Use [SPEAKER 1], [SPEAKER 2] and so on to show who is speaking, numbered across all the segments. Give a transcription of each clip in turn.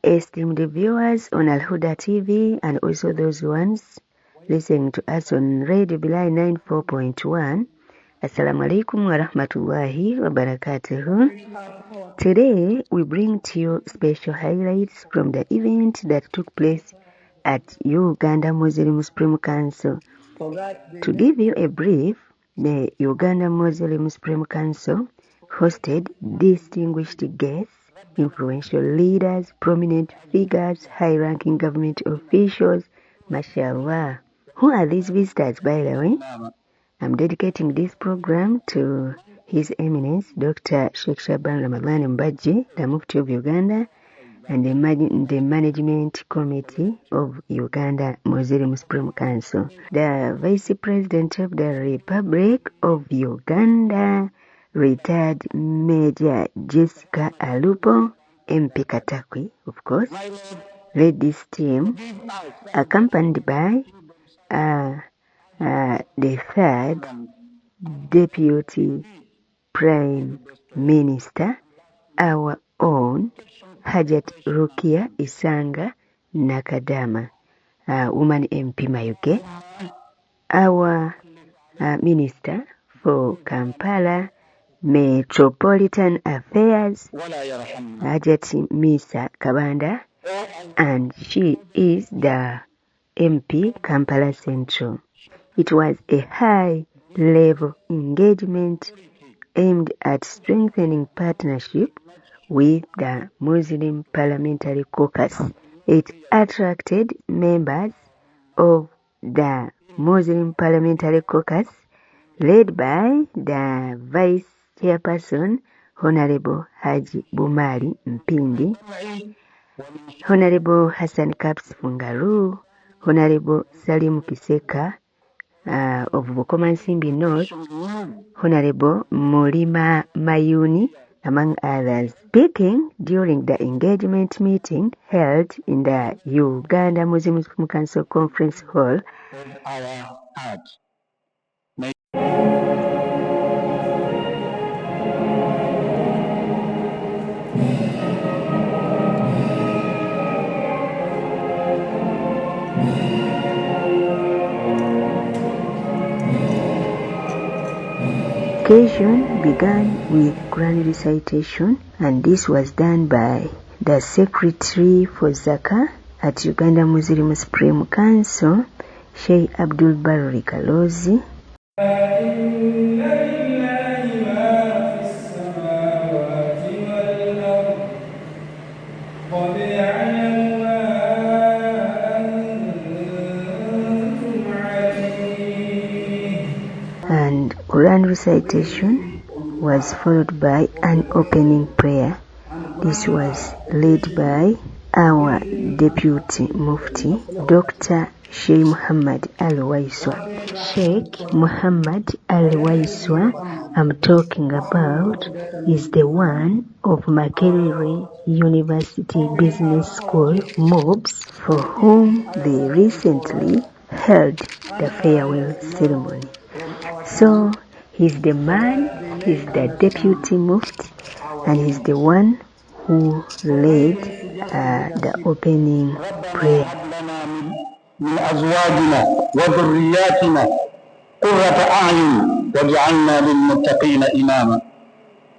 [SPEAKER 1] esteemed viewers on Al Huda TV and also those ones listening to us on Radio Bilai 94.1. Assalamu alaikum wa rahmatullahi wa barakatuhu. Today we bring to you special highlights from the event that took place at Uganda Muslim Supreme Council. To give you a brief, the Uganda Muslim Supreme Council hosted distinguished guests, influential leaders, prominent figures, high-ranking government officials, mashallah. Who are these visitors, by the way? I'm dedicating this program to His Eminence, Dr. Sheikh Shaban Ramadan Mbadji, the Mufti of Uganda, and the Management Committee of Uganda Muslim Supreme Council. The Vice President of the Republic of Uganda, retired Major Jessica Alupo, MP Katakwi, of course, led this team, accompanied by the third Deputy Prime Minister, our own Hajat Rukia Isanga Nakadama, woman MP Mayuke, our Minister for Kampala Metropolitan Affairs, Hajat Misa Kabanda, and she is the MP Kampala Central. It was a high-level engagement aimed at strengthening partnership with the Muslim Parliamentary Caucus. It attracted members of the Muslim Parliamentary Caucus led by the Vice Chairperson, Honorable Haji Bumali Mpindi, Honorable Hassan Kaps Fungaru, Honorable Salim Kiseka of Bukomansimbi North, Honorable Molima Mayuni, among others. Speaking during the engagement meeting held in the Uganda Muslim Council Conference Hall, occasion began with Quran recitation, and this was done by the Secretary for Zakah at Uganda Muslim Supreme Council, Sheikh Abdul Barri Kalozi. And Quran recitation was followed by an opening prayer. This was led by our Deputy Mufti, Dr. Sheikh Muhammad Al-Waiswa. Sheikh Muhammad Al-Waiswa I'm talking about is the one of Makerere University Business School, MOBS, for whom they recently held the farewell ceremony. So he's the man, he's the Deputy Mufti, and he's the one who led the opening prayer.
[SPEAKER 2] من أزواجنا وذرياتنا قرة أعين واجعلنا للمتقين إماما.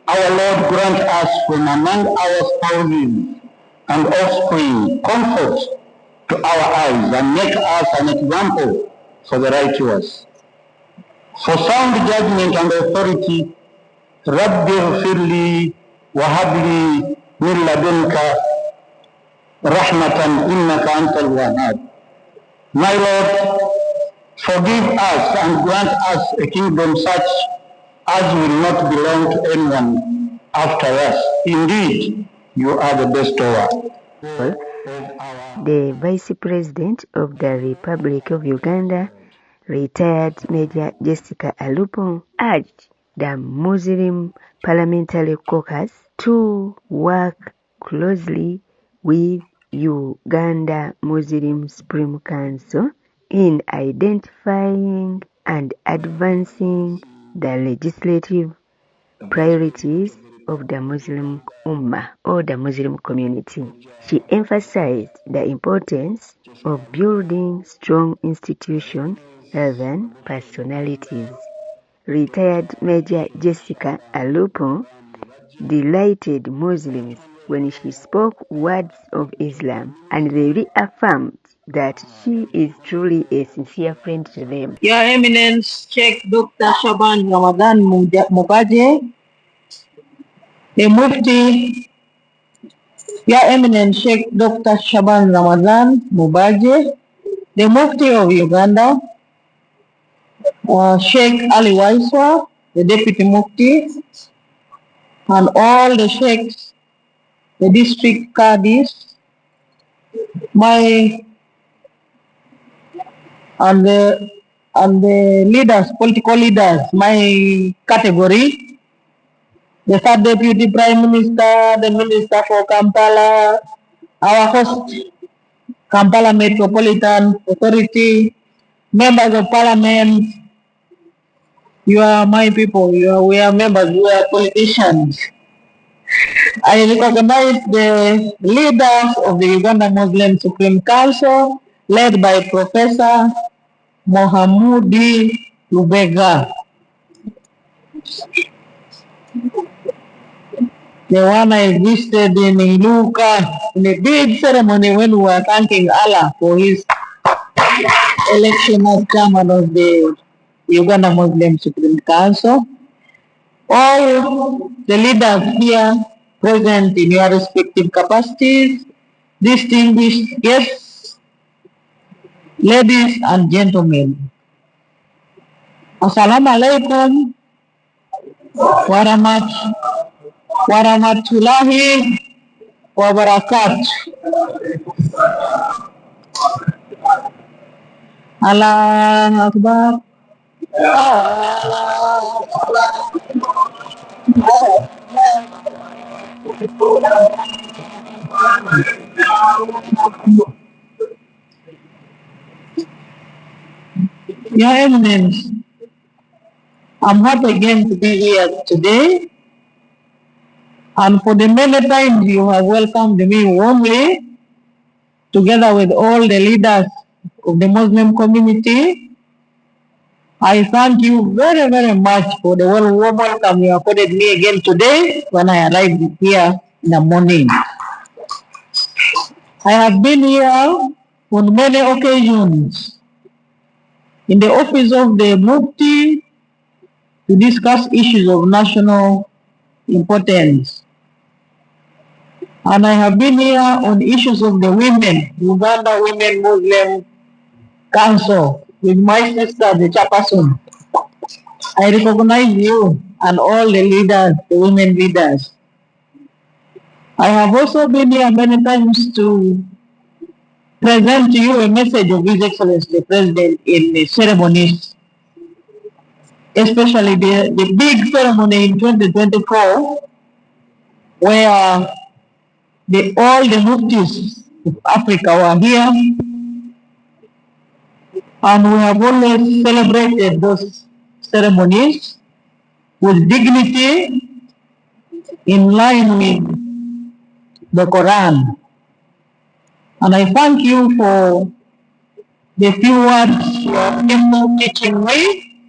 [SPEAKER 2] Our Lord grant us from among our spouses and offspring comfort to our eyes and make us an example for the righteous. For sound judgment and authority, Rabbi ighfir li wa hab li min ladunka rahmatan innaka antal wahhab. My Lord, forgive us and grant us a kingdom such as will not belong to anyone after us. Indeed, you are the bestower.
[SPEAKER 1] The Vice President of the Republic of Uganda, retired Major Jessica Alupo, urged the Muslim Parliamentary Caucus to work closely with Uganda Muslim Supreme Council in identifying and advancing the legislative priorities of the Muslim Ummah or the Muslim community. She emphasized the importance of building strong institutions and personalities. Retired Major Jessica Alupo delighted Muslims when she spoke words of Islam, and they reaffirmed that she is truly a sincere friend to them.
[SPEAKER 3] Your Eminence Sheikh Dr. Shaban Ramadan Mubaje, the Mufti, Your Eminence Sheikh Dr. Shaban Ramadan Mubaje, the Mufti of Uganda, Sheikh Ali Waiswa, the Deputy Mufti, and all the Sheikhs, the district Qadis, my and the leaders, political leaders, my category, the third Deputy Prime Minister, the Minister for Kampala, our host, Kampala Metropolitan Authority, members of Parliament, you are my people, we are members, we are politicians. I recognize the leaders of the Uganda Muslim Supreme Council, led by Professor Mohamudi Lubega. The one I visited in Iluka in a big ceremony when we were thanking Allah for his election as chairman of the Uganda Muslim Supreme Council. All the leaders here present in your respective capacities, distinguished guests, ladies and gentlemen. Assalamu alaikum warahmatullahi wabarakatuh. Allah Akbar. Your Eminence, I'm happy again to be here today, and for the many times you have welcomed me warmly, together with all the leaders of the Muslim community. I thank you very, very much for the warm welcome you accorded me again today when I arrived here in the morning. I have been here on many occasions in the office of the Mufti to discuss issues of national importance. And I have been here on issues of the women, Uganda Women Muslim Council, with my sister, the chairperson. I recognize you and all the leaders, the women leaders. I have also been here many times to present to you a message of His Excellency the President in the ceremonies, especially the big ceremony in 2024, where all the muftis of Africa were here, and we have always celebrated those ceremonies with dignity in line with the Quran. And I thank you for the few words you have been teaching me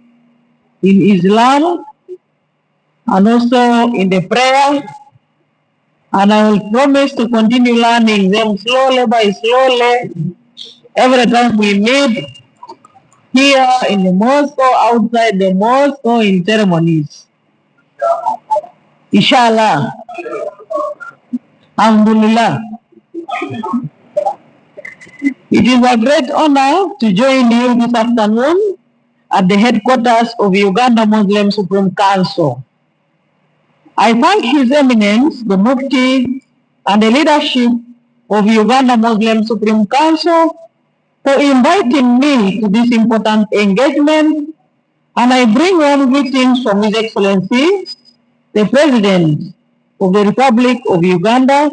[SPEAKER 3] in Islam and also in the prayer. And I will promise to continue learning them slowly by slowly every time we meet here in the mosque or outside the mosque or in ceremonies. Inshallah. Alhamdulillah. It is a great honor to join you this afternoon at the headquarters of Uganda Muslim Supreme Council. I thank His Eminence, the Mufti, and the leadership of Uganda Muslim Supreme Council for inviting me to this important engagement, and I bring warm greetings from His Excellency, the President of the Republic of Uganda,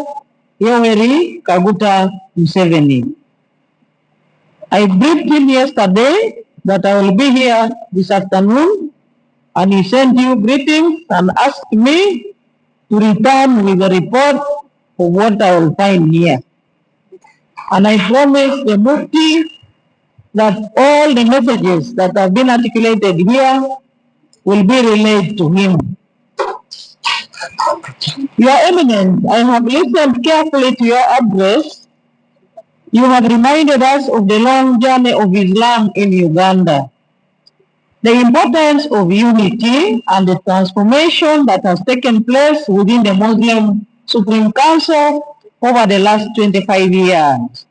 [SPEAKER 3] Yoweri Kaguta Museveni. I briefed him yesterday that I will be here this afternoon, and he sent you greetings and asked me to return with a report of what I will find here. And I promise the Mufti that all the messages that have been articulated here will be relayed to him. Your Eminence, I have listened carefully to your address. You have reminded us of the long journey of Islam in Uganda, the importance of unity and the transformation that has taken place within the Muslim Supreme Council over the last 25 years.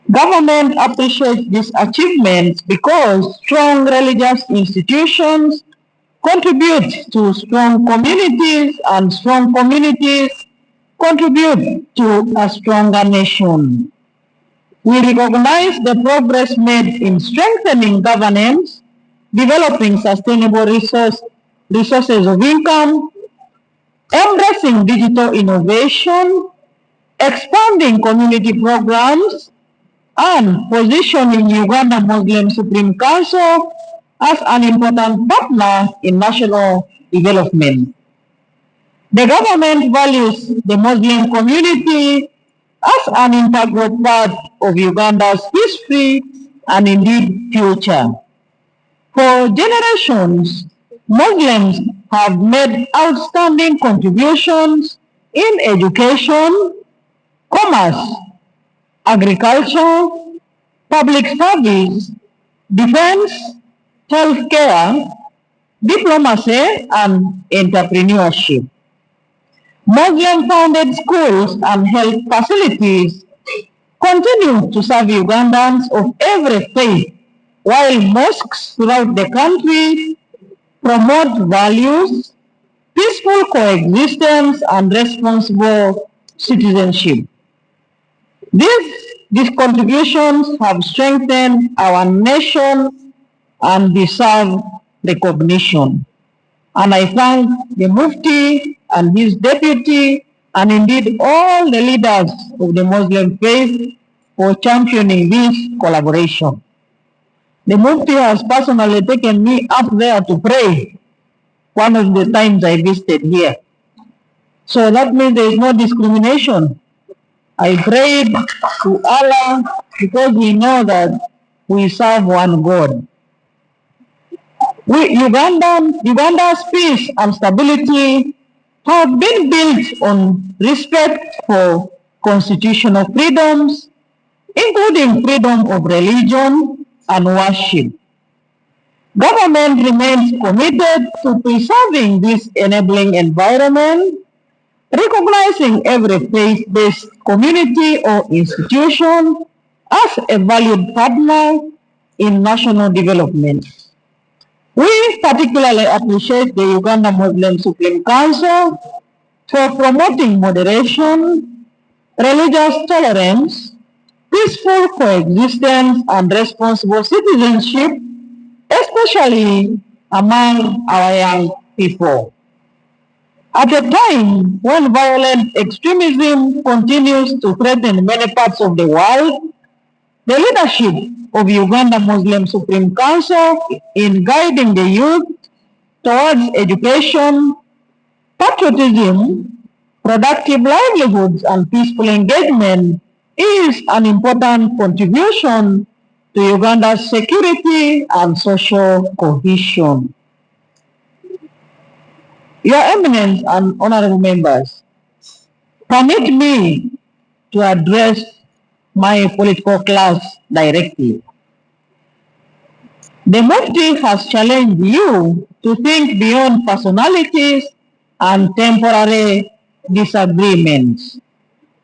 [SPEAKER 3] Government appreciates these achievements because strong religious institutions contribute to strong communities, and strong communities contribute to a stronger nation. We recognize the progress made in strengthening governance, developing sustainable resources of income, embracing digital innovation, expanding community programs, and positioning Uganda Muslim Supreme Council as an important partner in national development. The government values the Muslim community as an integral part of Uganda's history and indeed future. For generations, Muslims have made outstanding contributions in education, commerce, agriculture, public service, defense, healthcare, diplomacy, and entrepreneurship. Muslim-founded schools and health facilities continue to serve Ugandans of every faith, while mosques throughout the country promote values, peaceful coexistence, and responsible citizenship. These contributions have strengthened our nation and deserve recognition. And I thank the Mufti and his deputy and indeed all the leaders of the Muslim faith for championing this collaboration. The Mufti has personally taken me up there to pray one of the times I visited here. So that means there is no discrimination. I prayed to Allah because we know that we serve one God. Uganda's peace and stability have been built on respect for constitutional freedoms, including freedom of religion and worship. Government remains committed to preserving this enabling environment, recognizing every faith-based community or institution as a valued partner in national development. We particularly appreciate the Uganda Muslim Supreme Council for promoting moderation, religious tolerance, peaceful coexistence, and responsible citizenship, especially among our young people. At a time when violent extremism continues to threaten many parts of the world, the leadership of Uganda Muslim Supreme Council in guiding the youth towards education, patriotism, productive livelihoods, and peaceful engagement is an important contribution to Uganda's security and social cohesion. Your Eminence and honorable members, permit me to address my political class directly. The Mufti has challenged you to think beyond personalities and temporary disagreements.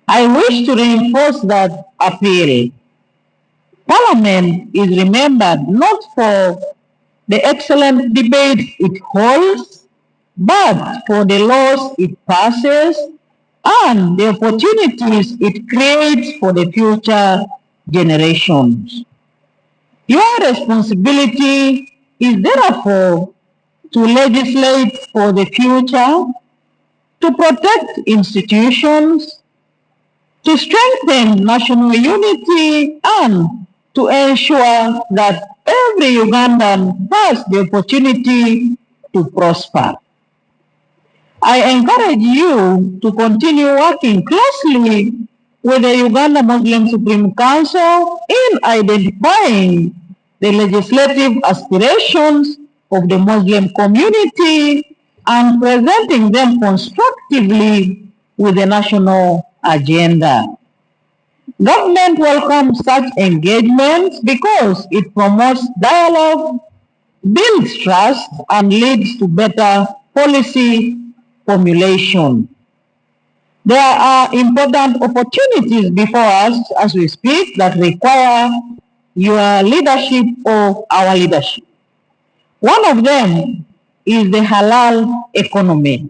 [SPEAKER 3] I wish to reinforce that appeal. Parliament is remembered not for the excellent debate it holds, but for the laws it passes and the opportunities it creates for the future generations. Your responsibility is therefore to legislate for the future, to protect institutions, to strengthen national unity, and to ensure that every Ugandan has the opportunity to prosper. I encourage you to continue working closely with the Uganda Muslim Supreme Council in identifying the legislative aspirations of the Muslim community and presenting them constructively with the national agenda. Government welcomes such engagements because it promotes dialogue, builds trust, and leads to better policy formulation. There are important opportunities before us as we speak that require your leadership or our leadership. One of them is the halal economy.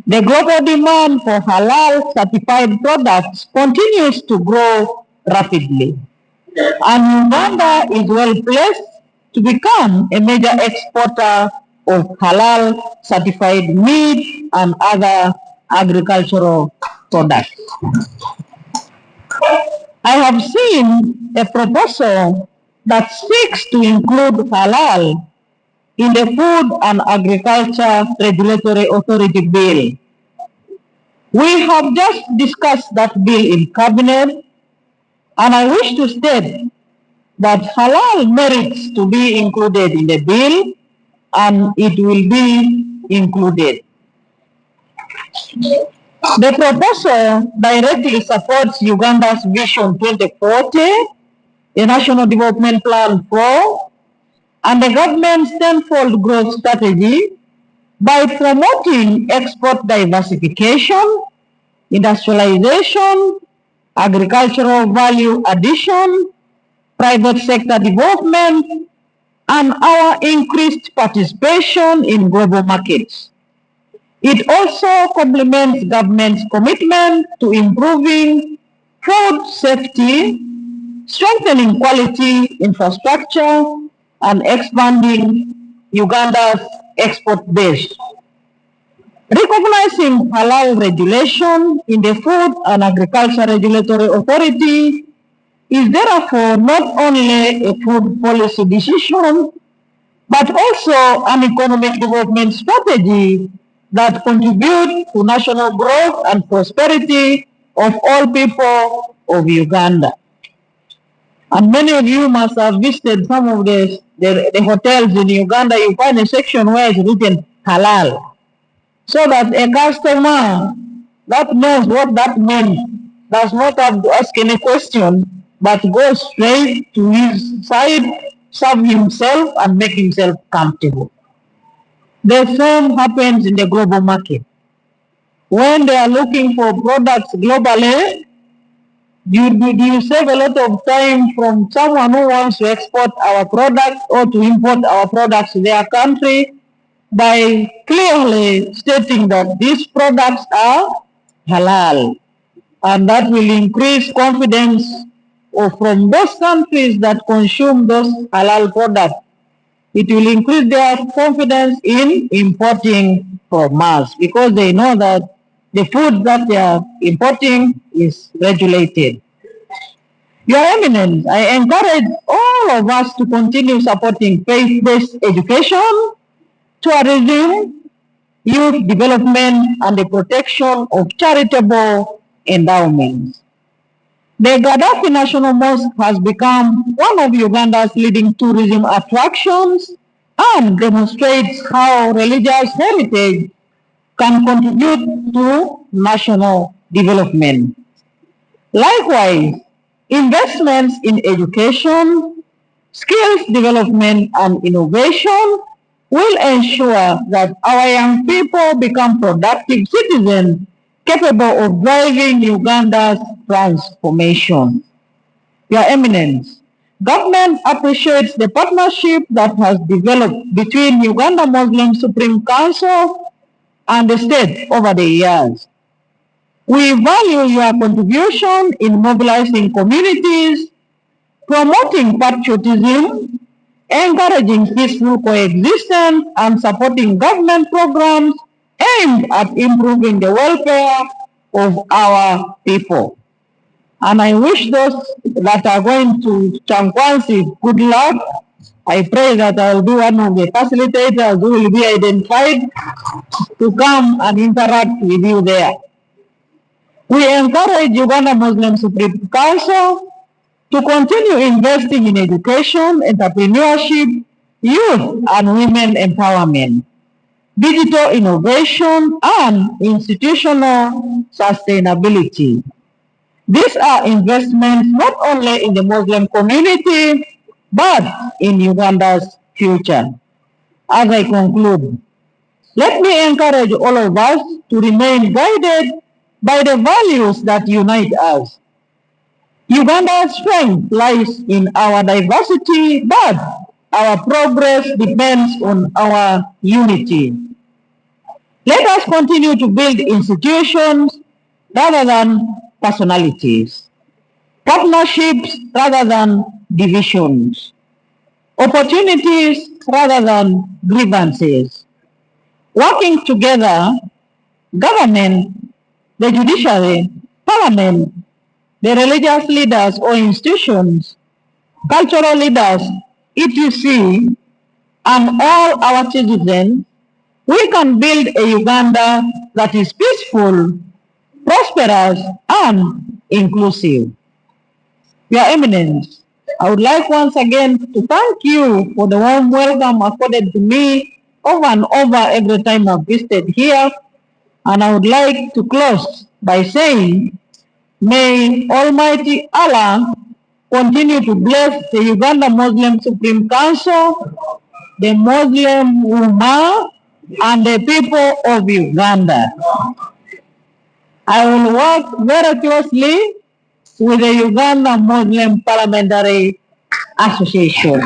[SPEAKER 3] The global demand for halal certified products continues to grow rapidly, and Uganda is well placed to become a major exporter of halal certified meat and other agricultural products. I have seen a proposal that seeks to include halal in the Food and Agriculture Regulatory Authority Bill. We have just discussed that bill in Cabinet, and I wish to state that halal merits to be included in the bill, and it will be included. The proposal directly supports Uganda's Vision 2040, the National Development Plan 4, and the government's tenfold growth strategy by promoting export diversification, industrialization, agricultural value addition, private sector development, and our increased participation in global markets. It also complements government's commitment to improving food safety, strengthening quality infrastructure, and expanding Uganda's export base. Recognizing halal regulation in the Food and Agriculture Regulatory Authority is therefore not only a food policy decision, but also an economic development strategy that contributes to national growth and prosperity of all people of Uganda. And many of you must have visited some of the hotels in Uganda. You find a section where it's written halal, so that a customer that knows what that means does not have to ask any question, but goes straight to his side, serve himself, and make himself comfortable. The same happens in the global market. When they are looking for products globally, you save a lot of time from someone who wants to export our products or to import our products to their country by clearly stating that these products are halal. And that will increase confidence from those countries that consume those halal products. It will increase their confidence in importing from us because they know that the food that they are importing is regulated. Your Eminence, I encourage all of us to continue supporting faith-based education, tourism, youth development, and the protection of charitable endowments. The Gaddafi National Mosque has become one of Uganda's leading tourism attractions and demonstrates how religious heritage can contribute to national development. Likewise, investments in education, skills development, and innovation will ensure that our young people become productive citizens capable of driving Uganda's transformation. Your Eminence, government appreciates the partnership that has developed between Uganda Muslim Supreme Council and the state over the years. We value your contribution in mobilizing communities, promoting patriotism, encouraging peaceful coexistence, and supporting government programs aimed at improving the welfare of our people. And I wish those that are going to Chankwansi good luck I pray that I will be one of the facilitators who will be identified to come and interact with you there. We encourage Uganda Muslim Supreme Council to continue investing in education, entrepreneurship, youth and women empowerment, digital innovation, and institutional sustainability. These are investments not only in the Muslim community, but in Uganda's future. As I conclude, let me encourage all of us to remain guided by the values that unite us. Uganda's strength lies in our diversity, but our progress depends on our unity. Let us continue to build institutions rather than personalities, partnerships rather than divisions, opportunities rather than grievances. Working together, government, the judiciary, parliament, the religious leaders or institutions, cultural leaders, etc., and all our citizens, we can build a Uganda that is peaceful, prosperous, and inclusive. Your Eminence, I would like once again to thank you for the warm welcome accorded to me over and over every time I've visited here. And I would like to close by saying, may Almighty Allah continue to bless the Uganda Muslim Supreme Council, the Muslim Ummah, and the people of Uganda. I will work very closely with the Uganda Muslim Parliamentary Association.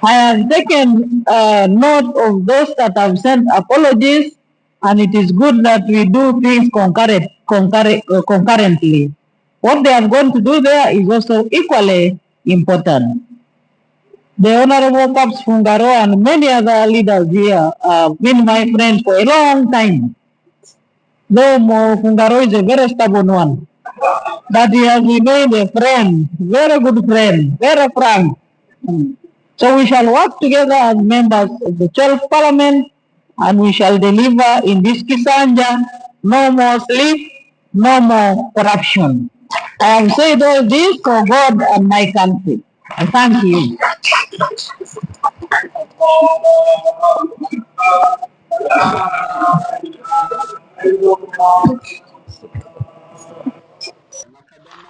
[SPEAKER 3] I have taken note of those that have sent apologies, and it is good that we do things concurrently. What they are going to do there is also equally important. The Honorable Caps Fungaro and many other leaders here have been my friends for a long time. Though Fungaro is a very stubborn one, but he has remained a friend, very good friend, very frank. So we shall work together as members of the 12th Parliament, and we shall deliver in this Kisanja, no more sleep, no more corruption. I have said all this for God and my country. I thank you.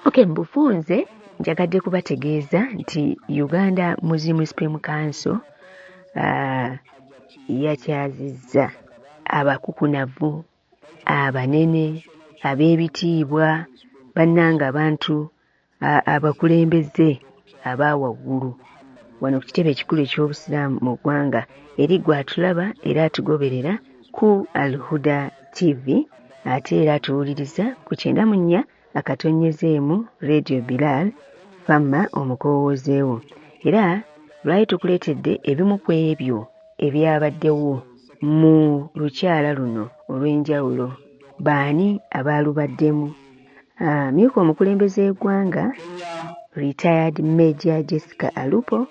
[SPEAKER 1] Okay, mbufunze njagadde kubategeeza nti Uganda Muslim Supreme Council yakyazizza abakukunavu, abanene, ab'ebitiibwa, bannanga abantu abakulembeze abawaggulu wano ku kitebe ekikulu eky'obusiraamu mu ggwanga eri gwe atulaba era atugoberera ku Al-Huda TV ate era atuwuliriza ku 94 akatonyezeemu Radio Bilal Famma omukowoozeewo. Era lwali tukuleetedde ebimu ku ebyo ebyabaddewo mu lukyala luno olw'enjawulo. Baani abaalubaddemu? Myuka omukulembeze w'eggwanga Retired Major Jessica Alupo,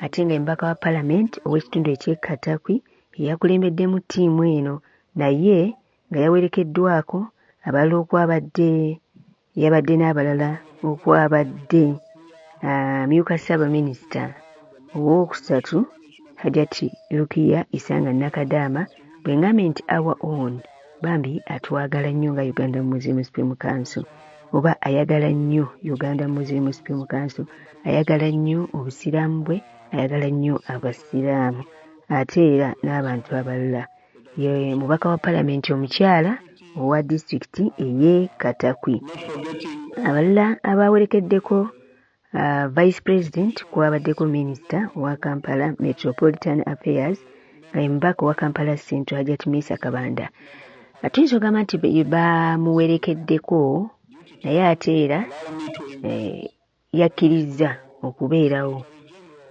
[SPEAKER 1] ate nga mbaka wa Parliament ow'ekitundu eky'Ekkatakwi eyakulembeddemu ttiimu eno, naye nga yawerekeddwako abalala okwabadde yabadde n'abalala okwabadde myuka Ssaabaminisita owookusatu Hajati Rukiya Isanga Nakadaama bwe ngambye nti our own bambi atwagala nnyo nga Uganda Muslim Supreme Council, oba ayagala nnyo Uganda Muslim Supreme Council, ayagala nnyo obusiraamu bwe, ayagala nnyo abasiraamu ate era n'abantu abalala. Ye mubaka wa Parliament omukyala owa disitulikiti ey'e Katakwi. Abalala abawerekeddeko Vice President kwabaddeko Minisita wa Kampala Metropolitan Affairs nga mubaka wa Kampala Central Hajati Misa Kabanda. Tuyinza okugamba nti bamuwerekeddeko naye ate era yakkiriza okubeerawo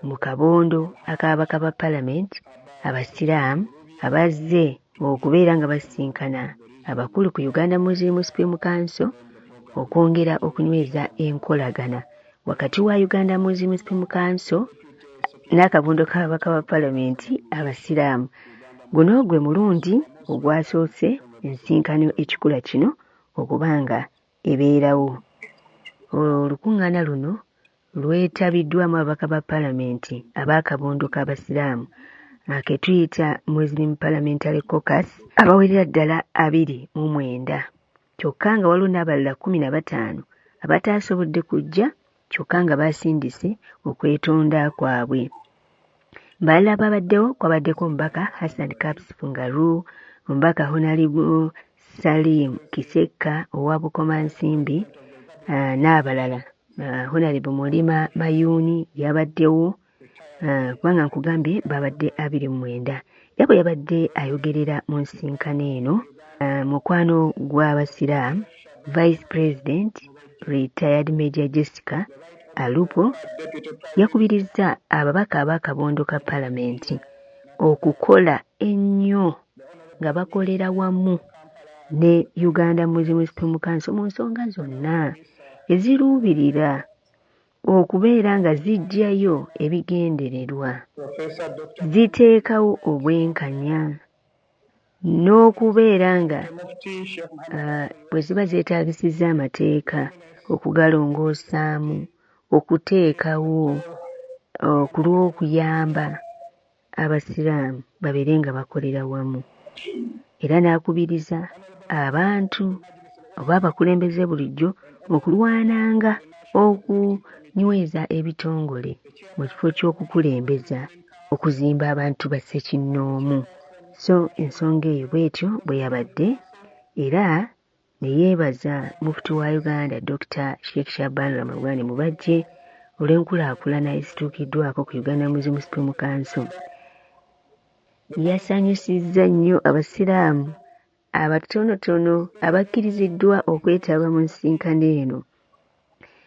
[SPEAKER 1] mu kabondo akabaka ba Parliament abasiraamu abazze okubeera nga basisinkana abakulu ku Uganda Muslim Supreme Council okwongera okunyweza enkolagana wakati wa Uganda Muslim Supreme Council n'akabondo k'ababaka ba Palamenti abasiraamu. Guno gwe mulundi ogwasoose ensinkano ekikula kino okubanga ebeerawo. Olukuŋŋaana luno lwetabiddwamu ababaka ba Palamenti ab'akabondo k'abasiraamu ke tuyita Muslim Parliamentary Caucus abawerera ddala 29, kyokka nga waliwo n'abalala 15 abataasobodde kujja kyokka nga baasindise okwetonda kwabwe. Balala babaddewo kwabaddeko omubaka Hassan Caps Fungaru, omubaka Honorable Salim Kisekka owa Bukomansimbi n'abalala. Honorable Mulima Mayuni yabaddewo kubanga nkugambye babadde 29. Yabwe yabadde ayogerera mu nsinkano eno. Mukwano gw'abasiraamu Vice President Retired Major Jessica Alupo yakubirizza ababaka ab'akabondo ka Palamenti okukola ennyo nga bakolera wamu ne Uganda Muslim Supreme Council mu nsonga zonna eziruubirira okubeera nga zijjayo ebigendererwa, ziteekawo obwenkanya n'okubeera nga bwe ziba zeetaagisiza amateeka okugalongoosaamu, okuteekawo ku lw'okuyamba abasiraamu babeere nga bakolera wamu. Era n'akubiriza abantu oba abakulembeze bulijjo okulwananga okunyweza ebitongole mu kifo ky'okukulembeza okuzimba abantu ba ssekinnoomu. So ensonga eyo bw'etyo bwe yabadde, era ne yeebaza Mufti wa Uganda Dr. Sheikh Shaban Ramadhan Mubajje olw'enkulaakulana ezituukiddwako ku Uganda Muslim Supreme Council. Yasanyusizza nnyo abasiraamu abatonotono abakkiriziddwa okwetaba mu nsinkano eno.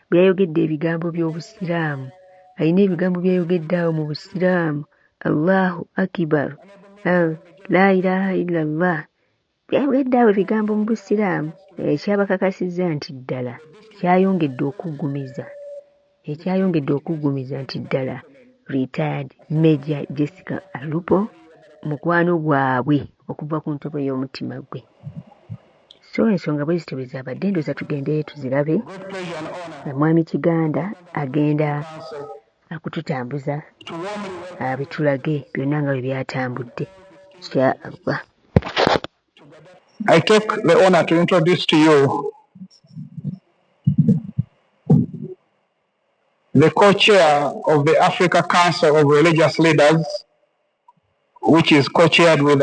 [SPEAKER 1] Bwe yayogedde ebigambo by'obusiraamu, alina ebigambo byayogedde awo mu busiraamu, Allahu Akbar, La ilaha illallah. Byayogedde awo ebigambo mu busiraamu ekyabakakasizza nti ddala ekyayongedde okuggumiza nti ddala Retired Major Jessica Alupo mukwano gwabwe okuva ku ntobo y'omutima gwe. So ensonga bwe zityo bwe zaabadde, ndoza tugende tuzirabe. Mwami Kiganda agenda akututambuza bitulage byonna nga bwe byatambudde. Inshallah.
[SPEAKER 2] I take the honor to introduce to you the co-chair of the Africa Council of Religious Leaders, which is co-chaired with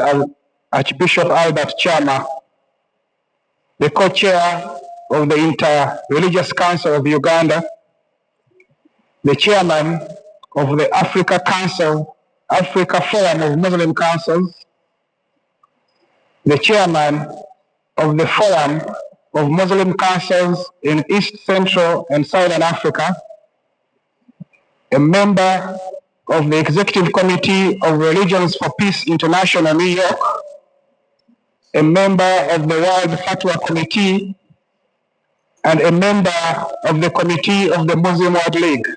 [SPEAKER 2] Archbishop Albert Chama, the co-chair of the Inter-Religious Council of Uganda, the chairman of the Africa Forum of Muslim Councils, the chairman of the Forum of Muslim Councils in East Central and Southern Africa, a member of the Executive Committee of Religions for Peace International, New York, a member of the World Fatwa Committee, and a member of the Committee of the Muslim World League.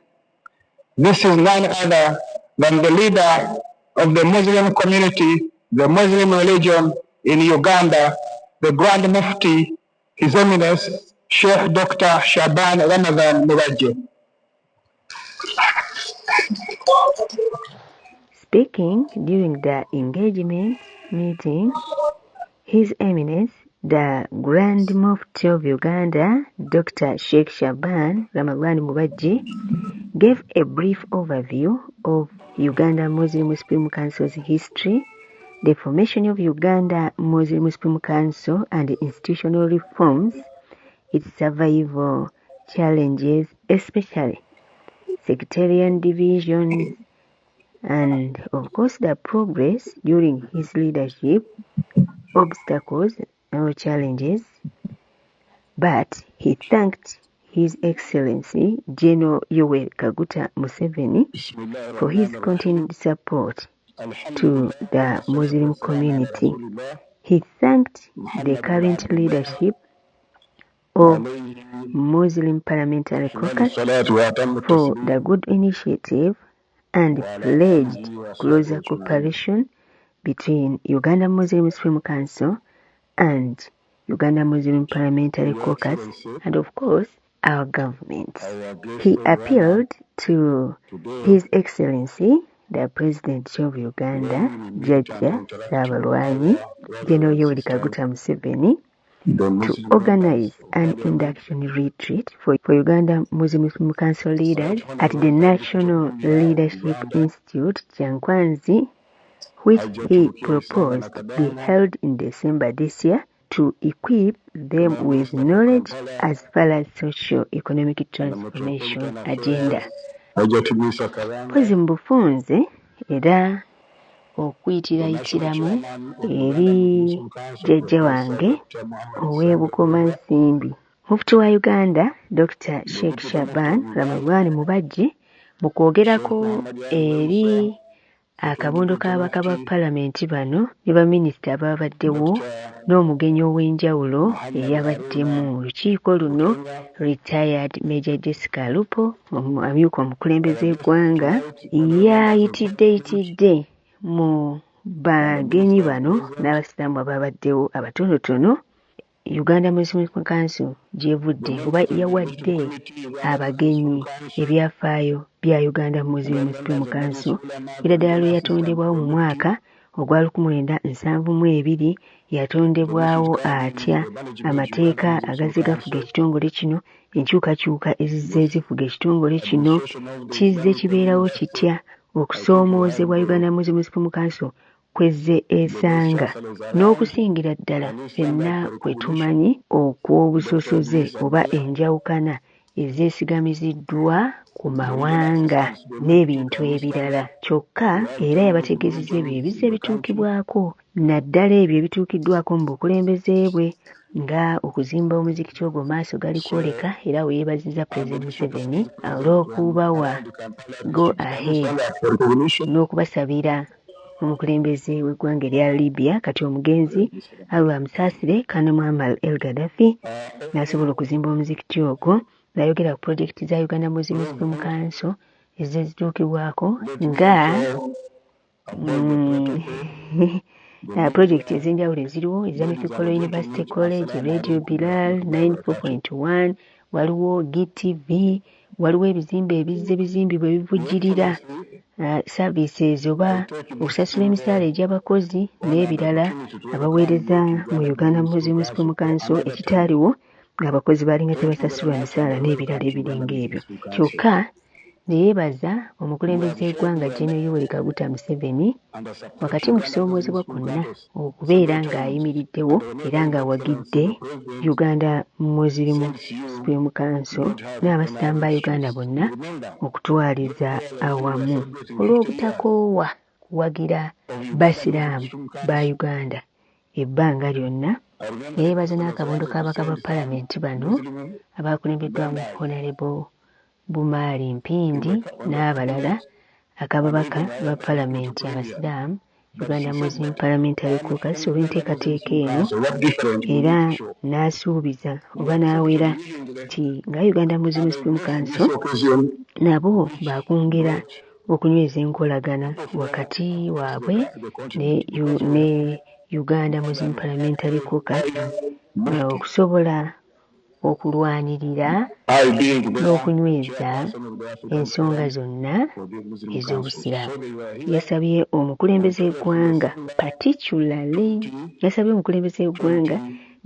[SPEAKER 2] This is none other than the leader of the Muslim community, the Muslim religion in Uganda, the Grand Mufti, His Eminence, Sheikh Dr. Shaban Ramadan Mubajje.
[SPEAKER 1] Speaking during the engagement meeting, His Eminence, the Grand Mufti of Uganda, Dr. Sheikh Shaban Ramadan Mubajje, gave a brief overview of Uganda Muslim Supreme Council's history, the formation of Uganda Muslim Supreme Council and institutional reforms, its survival challenges, especially sectarian divisions, and of course the progress during his leadership, obstacles or challenges. But he thanked His Excellency General Yoweri Kaguta Museveni for his continued support to the Muslim community. He thanked the current leadership of Muslim Parliamentary Caucus for the good initiative and pledged closer cooperation between Uganda Muslim Supreme Council and Uganda Muslim Parliamentary Caucus and of course our government. He appealed to His Excellency the President of Uganda, Jajja Saabalwanyi, General Yoweri Kaguta Museveni, to organize an induction retreat for Uganda Muslim Council leaders at the National Leadership Institute, Kyankwanzi, which he proposed be held in December this year to equip them with knowledge as far as socio-economic transformation agenda. Pozi mu bufunze era okuyitiramu eri jjajja wange ow'Ebukoma Nsimbi. Mufti wa Uganda Dr. Sheikh Shaban Ramadhan Mubajje mu kwogerako eri akabondo k'ababaka ba palamenti bano ne baminisita ababaddewo n'omugenyi ow'enjawulo eyabadde mu lukiiko luno retired Major Jessica Lupo amyuka omukulembeze eggwanga yayitidde mu bagenyi bano n'abasiraamu ababaddewo abatonotono Uganda Muslim Council gyevudde oba yawadde abagenyi ebyafaayo bya Uganda Muslim Council era ddala lwe yatondebwawo mu mwaka ogwa 1972 yatondebwawo atya amateeka agazze gafuga ekitongole kino enkyukakyuka ezizze zifuga ekitongole kino kizze kibeerawo kitya okusoomoozebwa Uganda Muslim Council kwezze esanga n'okusingira ddala ffenna kwe tumanyi okw'obusosoze oba enjawukana ezeesigamiziddwa ku mawanga n'ebintu ebirala kyokka era yabategeezezza ebyo ebizze bituukibwako naddala ebyo ebituukiddwako mu bukulembeze bwe nga okuzimba omuzikiti ogwo maaso gali kwoleka era weyeebazizza President Museveni olw'okubawa go ahead n'okubasabira omukulembeze w'eggwanga erya Libya kati omugenzi Allah Musaasire Kano Muammar El Gaddafi n'asobola okuzimba omuzikiti ogwo n'ayogera ku pulojekiti za Uganda Muslim Council ezizituukibwako nga pulojekiti ez'enjawulo eziriwo Islamic College University College, Radio Bilal 94.1, waliwo GTV, waliwo ebizimbe ebizze bizimbibwa ebivujjirira services oba okusasula emisaala egy'abakozi n'ebirala abaweereza mu Uganda Muslim Council ekitaaliwo ng'abakozi balinga tebasasulwa misaala n'ebirala ebiringa ebyo kyokka ne yeebaza omukulembeze w'eggwanga General Yoweri Kaguta Museveni wakati mu kusoomoozebwa kwonna okubeera ng'ayimiriddewo era ng'awagidde Uganda Muslim Supreme Council n'abasiraamu ba Uganda bonna okutwaliza awamu olw'obutakoowa kuwagira basiraamu ba Uganda ebbanga lyonna. Yeebaza n'akabondo k'ababaka ba palamenti bano abaakulembeddwamu Honorable Bumaali Mpindi n'abalala akababaka ba palamenti abasiraamu Uganda Muslim Parliamentary Caucus olw'enteekateeka eno era n'asuubiza oba n'awera nti nga Uganda Muslim Council nabo baakwongera okunyweza enkolagana wakati waabwe ne Uganda Muslim Parliamentary Caucus okusobola okulwanirira n'okunyweza ensonga zonna ez'obusiraamu. Yasabye omukulembeze w'eggwanga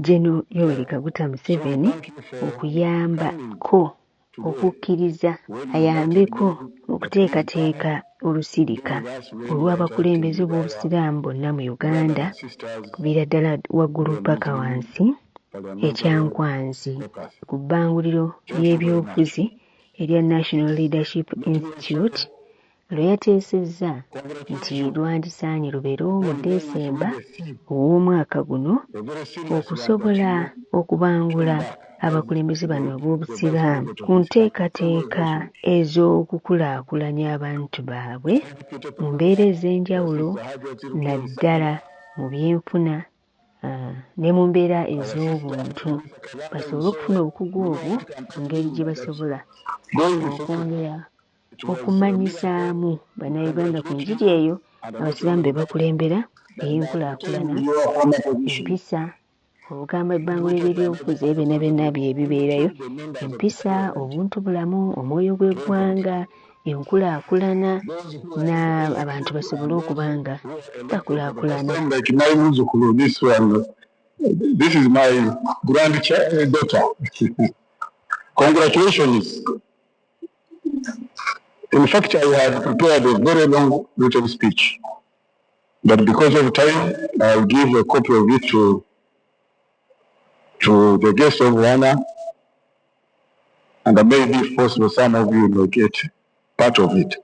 [SPEAKER 1] General Yoweri Kaguta Museveni okuyambako okukkiriza ayambeko okuteekateeka olusirika olw'abakulembeze b'obusiraamu bonna mu Uganda kuviira ddala waggulu paka wansi ekyankwanzi ku bbanguliro ly'ebyobufuzi erya National Leadership Institute lwe yateesezza nti lwandisaanye lubeerewo mu Desemba ow'omwaka guno okusobola okubangula abakulembeze bano ab'obusiraamu ku nteekateeka ez'okukulaakulanya abantu baabwe mu mbeera ez'enjawulo naddala mu byenfuna ne mu mbeera ez'obuntu basobole okufuna obukugu obwo mu ngeri gye basobola okwongera okumanyisaamu bannayuganda ku njiri eyo abasiraamu be bakulembera ey'enkulaakulana, empisa, okugamba ebbangula ly'ebyobufuzi byonna byonna byebibeerayo, empisa, obuntubulamu, omwoyo gw'eggwanga, enkulaakulana, n'abantu basobole okuba nga bakulaakulana.
[SPEAKER 2] This is my granddaughter. Congratulations. In fact, I had prepared a very long written speech, but because of time, I'll give a copy of it to the guest of honor, and maybe, if possible, some of you may get part of it.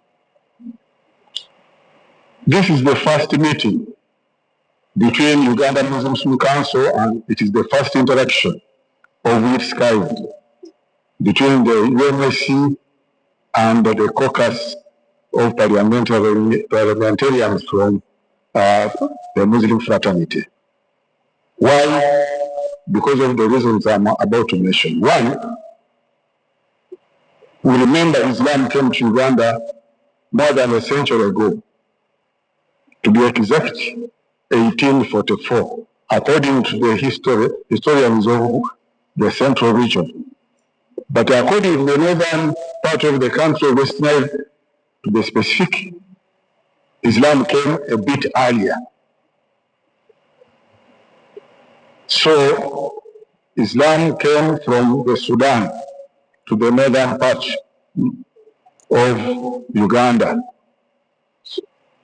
[SPEAKER 2] This is the first meeting between Uganda Muslim Council, and it is the first interaction of its kind between the UMSC and the caucus of parliamentarians from the Muslim fraternity. Why? Because of the reasons I'm about to mention. One, we remember Islam came to Uganda more than a century ago. To be exact, 1844, according to the historians of the central region. But according to the northern part of the country, West Nile, to be specific, Islam came a bit earlier. So Islam came from the Sudan to the northern part of Uganda.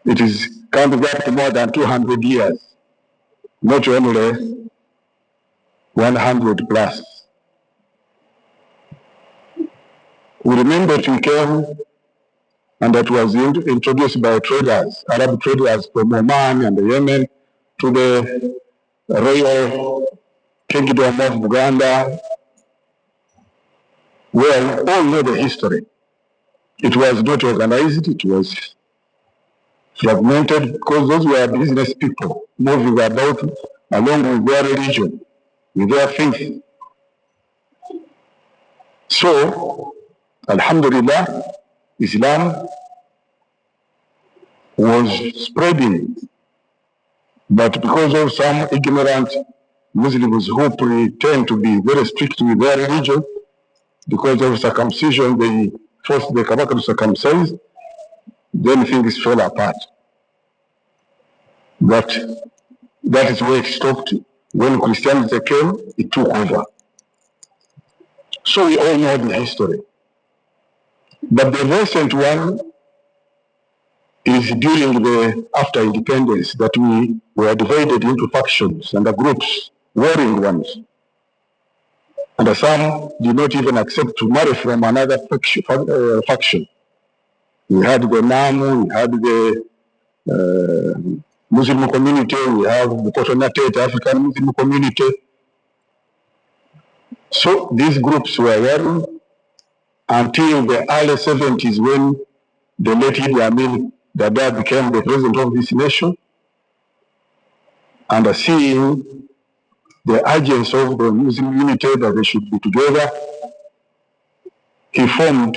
[SPEAKER 2] It is coming back to more than 200 years, not only 100 plus. We remember it came, and that was introduced by traders, Arab traders from Oman and Yemen to the royal kingdom of Uganda. Well, all know the history. It was not organized, it was fragmented, because those were business people moving about along with their religion, with their faith. So, Alhamdulillah, Islam was spreading, but because of some ignorant Muslims who pretend to be very strict with their religion, because of circumcision, they forced the Kabaka to circumcise, then things fell apart. But that is where it stopped. When Christianity came, it took over. So we all know the history. But the recent one is during after independence, that we were divided into factions and groups, warring ones. And some did not even accept to marry from another faction. We had the Namu, we had the Muslim community, we have the Kotonatate African Muslim community. So these groups were warring until the early 70s, when the late Idi Amin Dada became the president of this nation, and seeing the urgency of the Muslim unity that they should be together, he formed,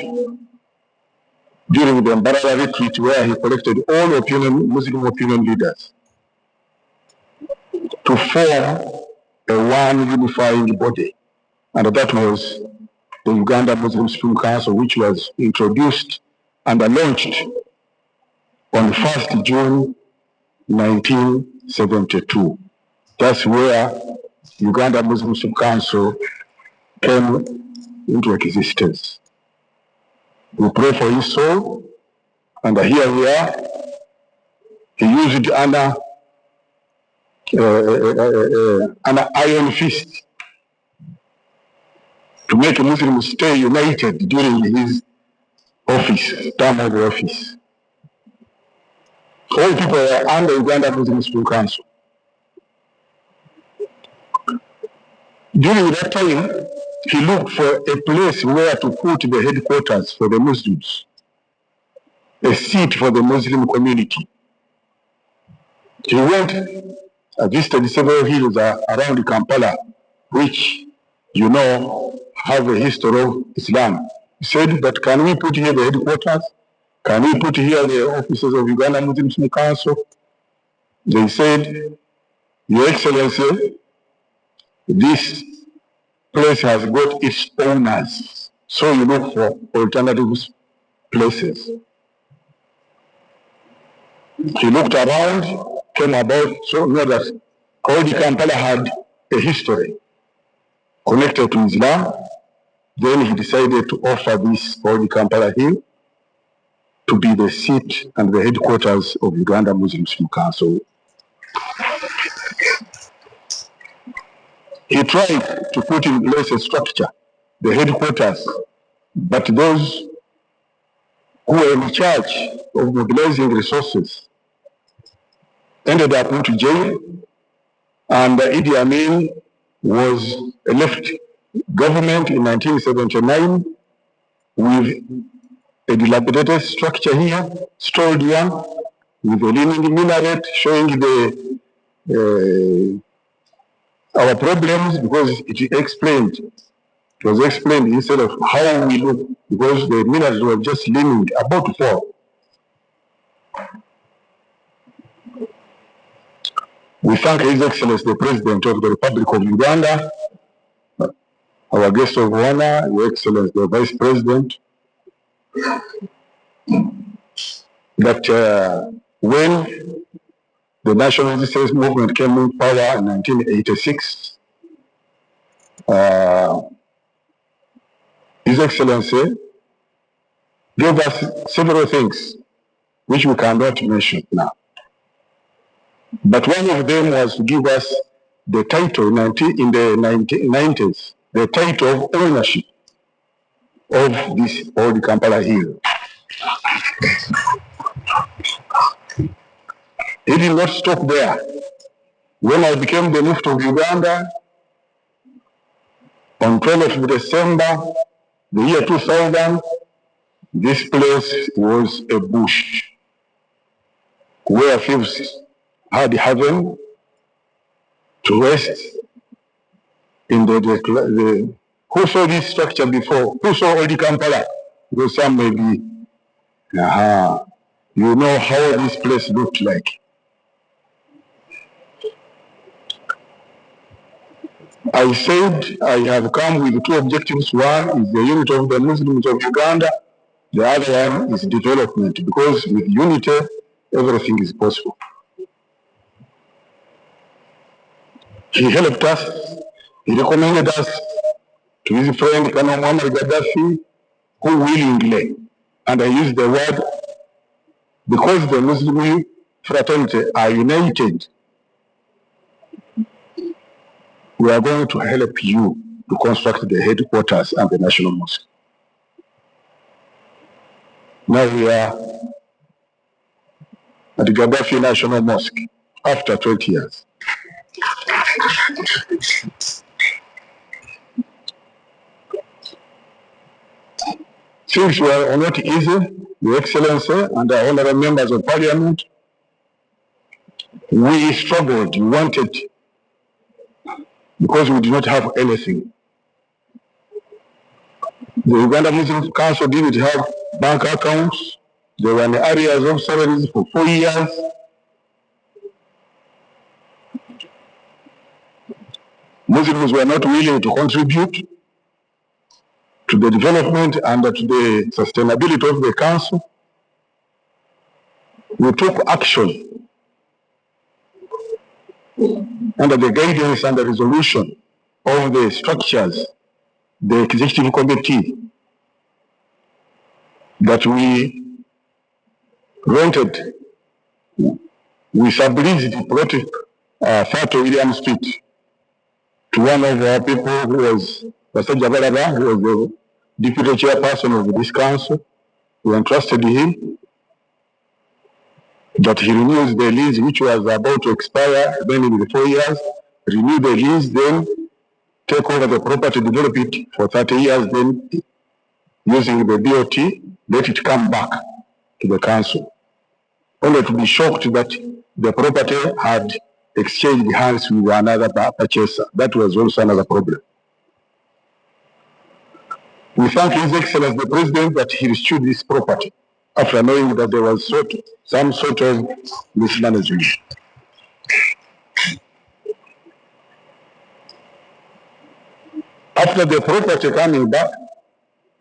[SPEAKER 2] during the Mbarara retreat, where he collected all Muslim opinion leaders, to form a one unifying body. And that was the Uganda Muslim Supreme Council, which was introduced and launched on 1st June 1972. That's where Uganda Muslim Supreme Council came into existence. We pray for his soul, and here we are. He used an iron fist to make Muslims stay united during his term of office. All people were under Uganda Muslim Supreme Council. During that time, he looked for a place where to put the headquarters for the Muslims, a seat for the Muslim community. He went I visited several hills around Kampala, which, you know, have a history of Islam. He said, but can we put here the headquarters? Can we put here the offices of Uganda Muslim Council? They said, Your Excellency, this place has got its owners, so you look for alternative places. He looked around, came about, so know that Old Kampala had a history connected to Islam. Then he decided to offer this Old Kampala Hill to be the seat and the headquarters of Uganda Muslim Council. He tried to put in place a structure, the headquarters, but those who were in charge of mobilizing resources ended up into jail, and Idi Amin was left government in 1979 with a dilapidated structure here, stalled one, with a leaning minaret showing our problems, because it was explained instead of how we look, because the minarets were just leaning, about to fall. We thank His Excellency the President of the Republic of Uganda, our guest of honor, Your Excellency the Vice President, that when the National Resistance Movement came in power in 1986, His Excellency gave us several things which we cannot mention now. But one of them was to give us the title in the 1990s, the title of ownership of this old Kampala Hill. It did not stop there. When I became the Mufti of Uganda, on 12th of December, the year 2000, this place was a bush where thieves had heaven to rest in the who saw this structure before? Who saw Old Kampala? Because some may be, you know how this place looked like. I said I have come with two objectives. One is the unity of the Muslims of Uganda. The other one is development, because with unity, everything is possible. He helped us. He recommended us to his friend Colonel Muammar Gaddafi, who willingly, and I use the word, because the Muslim fraternity are united, we are going to help you to construct the headquarters and the national mosque. Now we are at the Gaddafi National Mosque after 20 years. Things were not easy, Your Excellency and our honorable members of Parliament. We struggled, we wanted, because we did not have anything. The Uganda Muslim Council didn't have bank accounts. They were in areas of salaries for 4 years. Muslims were not willing to contribute to the development and to the sustainability of the council. We took action under the guidance and the resolution of the structures, the executive committee, that we rented, we subleased Project 30 William Street to one of our people who was Pastor Ebyabadde, who was the deputy chairperson of this council. We entrusted him that he renews the lease which was about to expire, then in the 4 years, renew the lease, then take over the property, develop it for 30 years, then using the BOT, let it come back to the council. Only to be shocked that the property had exchanged hands with another purchaser. That was also another problem. We thank His Excellency the President that he restored this property after knowing that there was some sort of mismanagement. After the property coming back,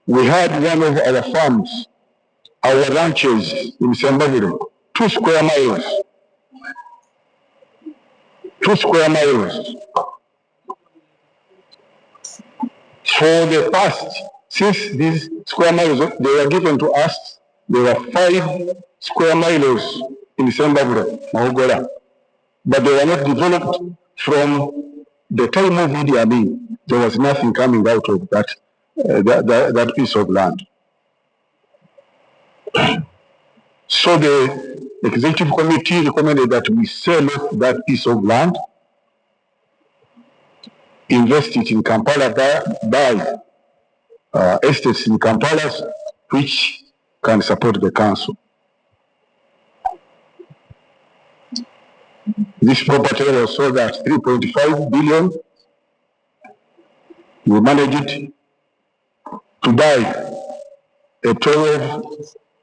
[SPEAKER 2] we had one of our farms, our ranches in Sembabule, 2 square miles. 2 square miles. For the past, since these square miles they were given to us, there were 5 square miles in Sembabule, Mahogola, but they were not developed. From the time of Idi Amin, there was nothing coming out of that piece of land. So the executive committee recommended that we sell off that piece of land, invest it in Kampala, buy estates in Kampala which can support the council. This property was sold at 3.5 billion. We managed to buy a 12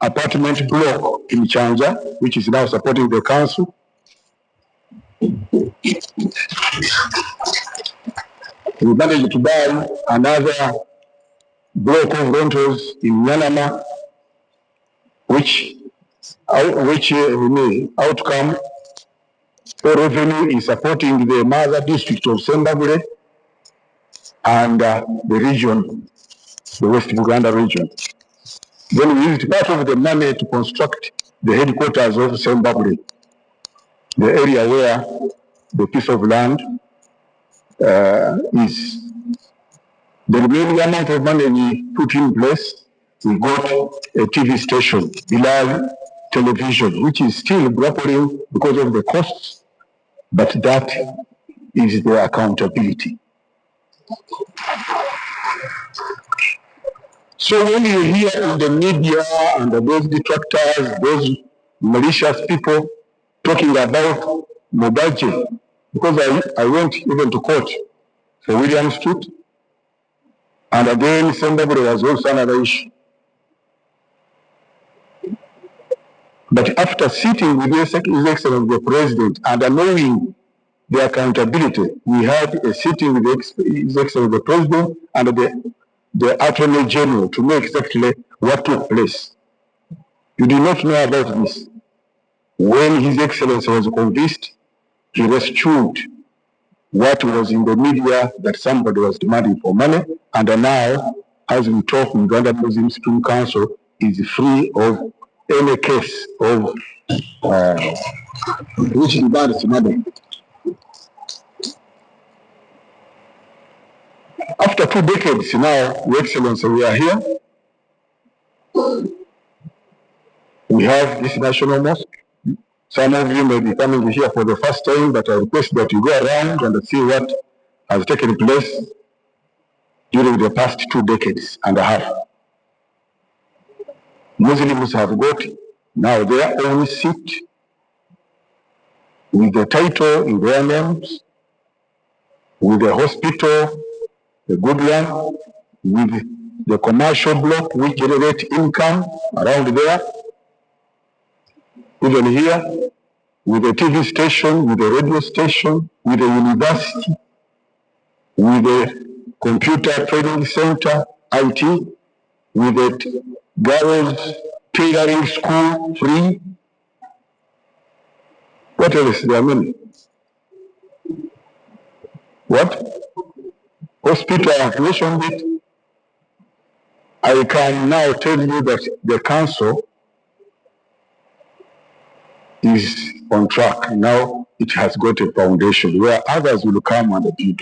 [SPEAKER 2] apartment block in Chanja, which is now supporting the council. We managed to buy another block of rentals in Yanama, which outcome or revenue is supporting the mother district of Sembabule and the region, the West Uganda region. Then we used part of the money to construct the headquarters of Sembabule, the area where the piece of land is. The remaining amount of money we put in place, we got a TV station, Bilal Television, which is still grappling because of the costs, but that is the accountability. So when you hear in the media and those detractors, those malicious people talking about Mobaje, because I went even to court for William Street, and again, Sembabule was also another issue. But after sitting with His Excellency the President and knowing the accountability, we had a sitting with His Excellency the President and the Attorney General to know exactly what took place. You do not know about this. When His Excellency was convinced, he rescued what was in the media that somebody was demanding for money, and now, as we talk, Uganda Muslim Supreme Council is free of any case of which demands money. After 2 decades now, Your Excellency, we are here. We have this national mosque. Some of you may be coming here for the first time, but I request that you go around and see what has taken place during the past 2 decades and a half. Muslims have got now their own seat with the title in their names, with the hospital, the good one, with the commercial block which generate income around there, even here, with the TV station, with the radio station, with the university, with the computer training center, IT, with the girls tailoring school free. What else? There are many. What? Hospital, I have mentioned it. I can now tell you that the council is on track. Now it has got a foundation where others will come and build.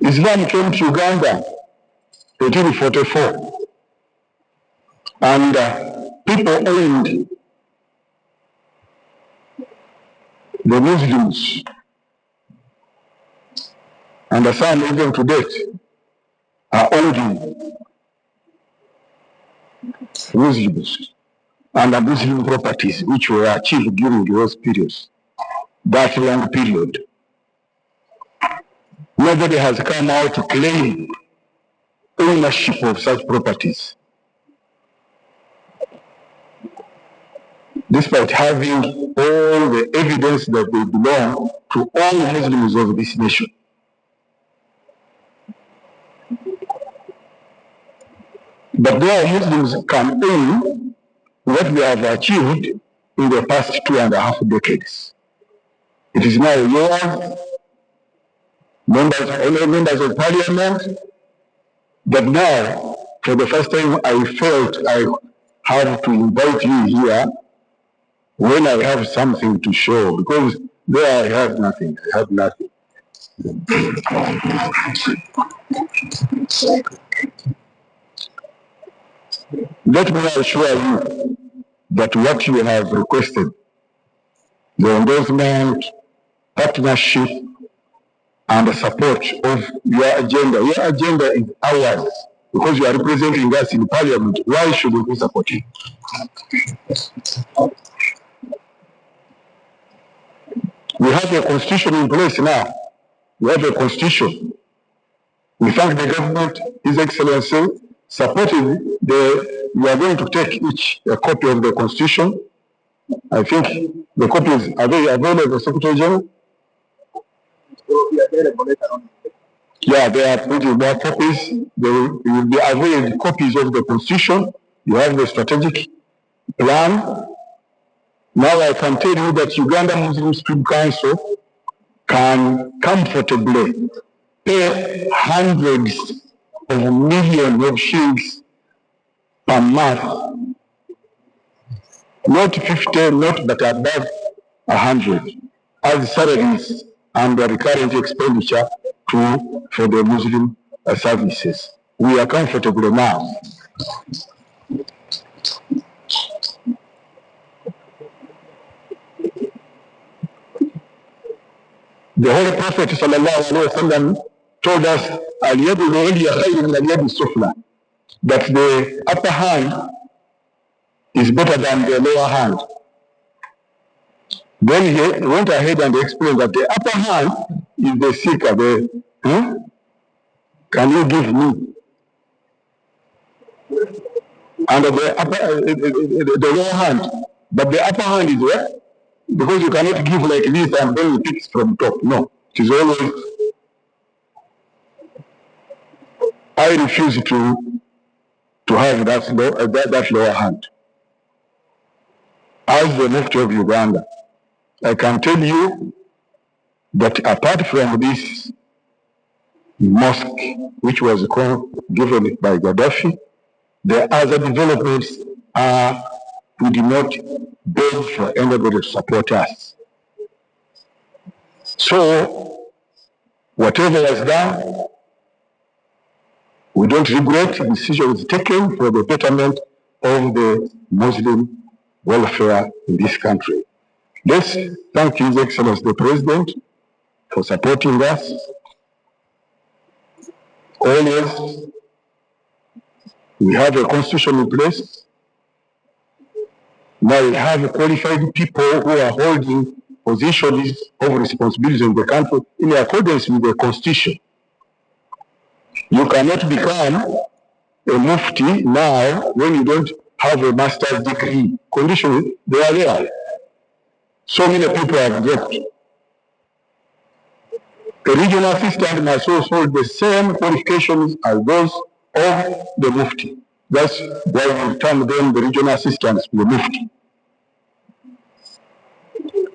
[SPEAKER 2] Islam came to Uganda in 1844, and people owned the Muslims and some even to date are owning Muslims and Muslim properties which were achieved during those periods, that long period. Nobody has come out to claim ownership of such properties, despite having all the evidence that they belong to all Muslims of this nation. But now Muslims can own what they have achieved in the past 2.5 decades. It is now yours, members of parliament, but now, for the first time, I felt I have to invite you here when I have something to show, because there I have nothing. I have nothing. Let me assure you that what you have requested, the endorsement, partnership, and the support of your agenda is ours, because you are representing us in parliament. Why should we support you? We have a constitution in place now. We have a constitution. We thank the government, His Excellency, supporting we are going to take each a copy of the constitution. I think the copies are they available, Secretary General? Yeah, they are printed more copies. You will be available copies of the constitution. You have the strategic plan. Now I can tell you that Uganda Muslim Student Council can comfortably pay hundreds of millions of shillings per month, not 50, not but above 100, as salaries and the recurrent expenditure for the Muslim services. We are comfortable now. The Holy Prophet ﷺ told us that the upper hand is better than the lower hand. Then he went ahead and explained that the upper hand is the seeker. Can you give me? And the lower hand. But the upper hand is where? Because you cannot give like this and then you pick from top. No. It is always, I refuse to have that lower hand. As the Mufti of Uganda, I can tell you that apart from this mosque, which was given by Gaddafi, the other developments we did not beg for anybody to support us. So, whatever was done, we don't regret. The decision was taken for the betterment of the Muslim welfare in this country. Let's thank His Excellency the President for supporting us. Always, we have a constitution in place. Now we have qualified people who are holding positions of responsibility in the country in accordance with the constitution. You cannot become a mufti now when you don't have a master's degree. Conditions, they are there. So many people have dropped. The regional assistant must also hold the same qualifications as those of the mufti. That's why we term them the regional assistants, the mufti.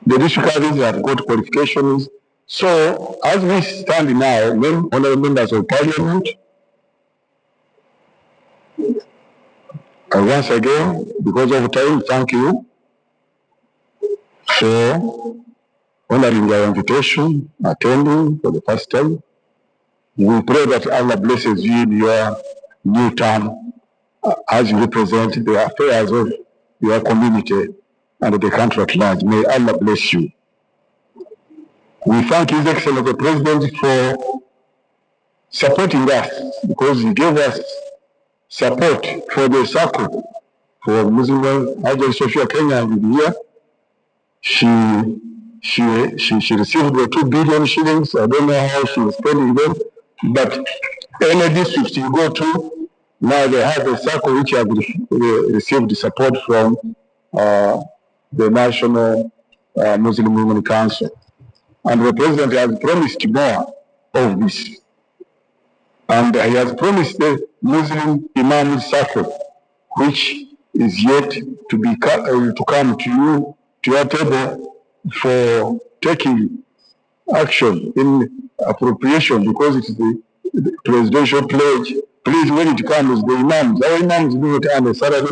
[SPEAKER 2] The district councils have got qualifications. So, as we stand now, honorable members of parliament, once again, because of time, thank you for honoring our invitation, attending for the first time. We pray that Allah blesses you in your new term as you represent the affairs of your community and the country at large. May Allah bless you. We thank His Excellency the President for supporting us, because he gave us support for the circle for Muslim Hajj Sophia Kenya here. She received the 2 billion shillings. I don't know how she is spending them, but any district you go to, now they have a circle which have received support from the National Muslim Women Council. And the President has promised more of this. And he has promised the Muslim Imam Circle, which is yet to be to come to you, to your table, for taking action in appropriation, because it is the presidential pledge. Please, when it comes, the imams, our imams do not earn a salary,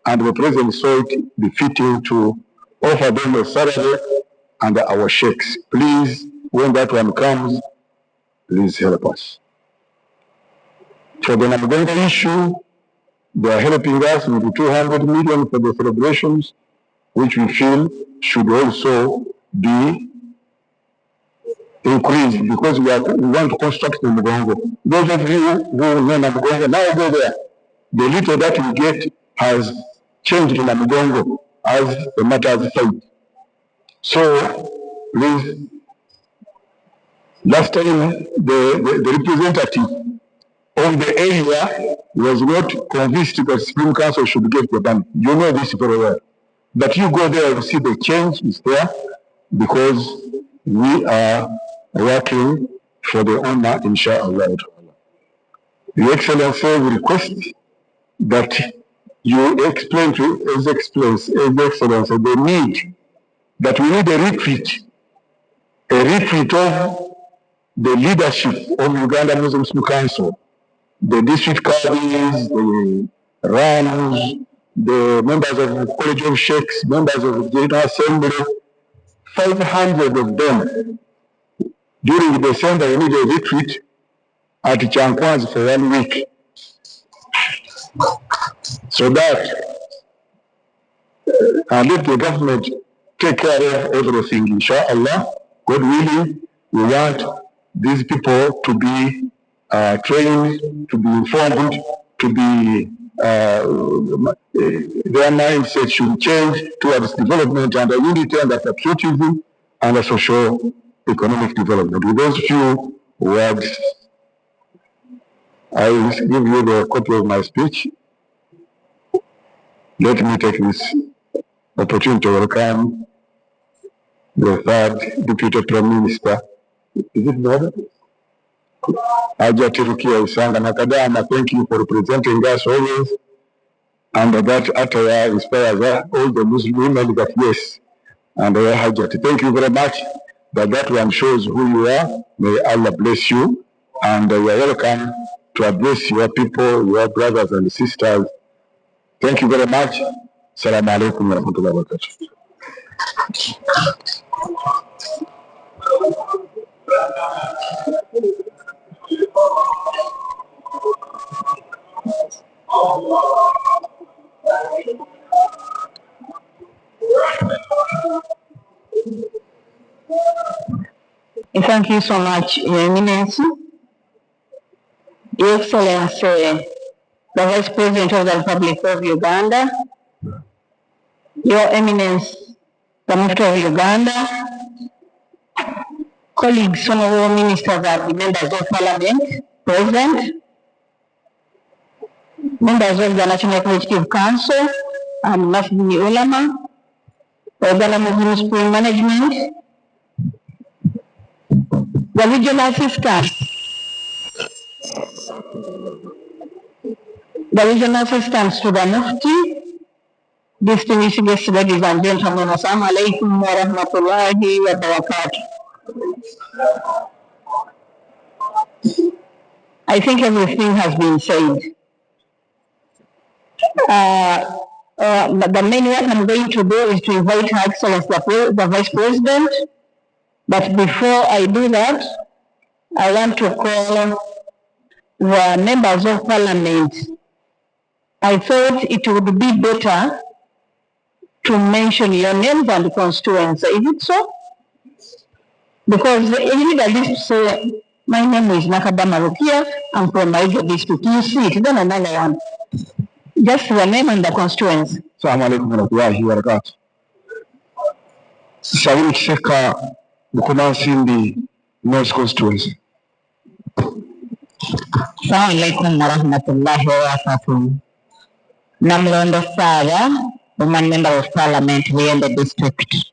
[SPEAKER 2] and the president saw it befitting to offer them a salary and our sheikhs. Please, when that one comes, please help us. For the Namgonga issue, they are helping us with the 200 million for the celebrations, which we feel should also be increased, because we want to construct the Namugongo. Those of you who know Namugongo, now go there. The little that we get has changed Namugongo as the matter of fact. So, please, last time the representative of the area was not convinced that the Supreme Council should get the ban. You know this very well. But you go there and see the change is there, because we are working for the Ummah, inshallah. Your Excellency, we request that you explain to His Excellency the need, that we need a retreat of the leadership of Uganda Muslim Council, the district cadres, the RANs, the members of the College of Sheikhs, members of the General Assembly, 500 of them. During December, we need a retreat at Chankwanzi for 1 week, so that and let the government take care of everything, inshallah. God willing, we want these people to be trained, to be informed, to be their mindset should change towards development and unity and patriotism and a social economic development. With those few words, I will give you the copy of my speech. Let me take this opportunity to welcome the third Deputy Prime Minister. Is it brother? Ajati Rukia Isanga Nakadama, thank you for representing us always. And that attire inspires all the Muslim women that yes. And Hajati, thank you very much. But that one shows who you are. May Allah bless you. And you are welcome to address your people, your brothers and sisters. Thank you very much. Assalamu alaikum wa rahmatullahi wa barakatuh.
[SPEAKER 3] Thank you so much, Your Eminence. Your Excellency, the Vice President of the Republic of Uganda, Your Eminence, the Mufti of Uganda, colleagues, honorable ministers and members of Parliament, President, members of the National Executive Council, and Masjid Ulama, Uganda Muslim School Management, the regional assistant, to the Mufti, distinguished guests, ladies and gentlemen, Assalamu alaikum wa rahmatullahi wa barakatuh. I think everything has been said. The main work I'm going to do is to invite Her Excellency the Vice President. But before I do that, I want to call the members of Parliament. I thought it would be better to mention your names and constituency. Is it so? Because the leaders say My name is Nakabama Rukia. I'm from Maigo district. You see it, then another one. Just the name and the constituency.
[SPEAKER 2] Assalamu alaikum warahmatullahi wabarakatuh. Salim Sheka, Bukumansindi, North Constituency.
[SPEAKER 3] Assalamu alaikum warahmatullahi wabarakatuh. Namlondo Sara, woman member of parliament here in the district.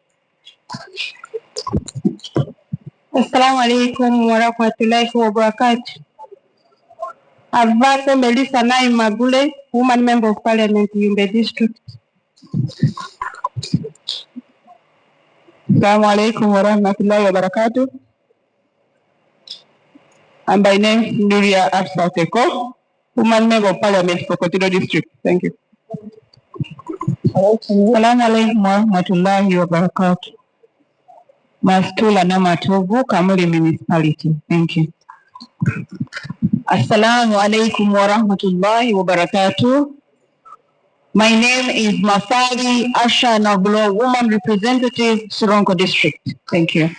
[SPEAKER 3] Assalamu alaikum warahmatullahi wabarakatuh. Avate Melissa Nai Magule, woman member of parliament in the district. Assalamu alaikum warahmatullahi wabarakatuh. And by name Nuria Absateko, woman member of parliament for Kotido district. Thank you. Assalamu alaikum warahmatullahi wabarakatuh. Mastula Namatovu, Kamuli municipality. Thank you. Assalamu alaikum warahmatullahi wabarakatuh. My name is Mafali Asha Nablo, woman representative, Suronko district. Thank you.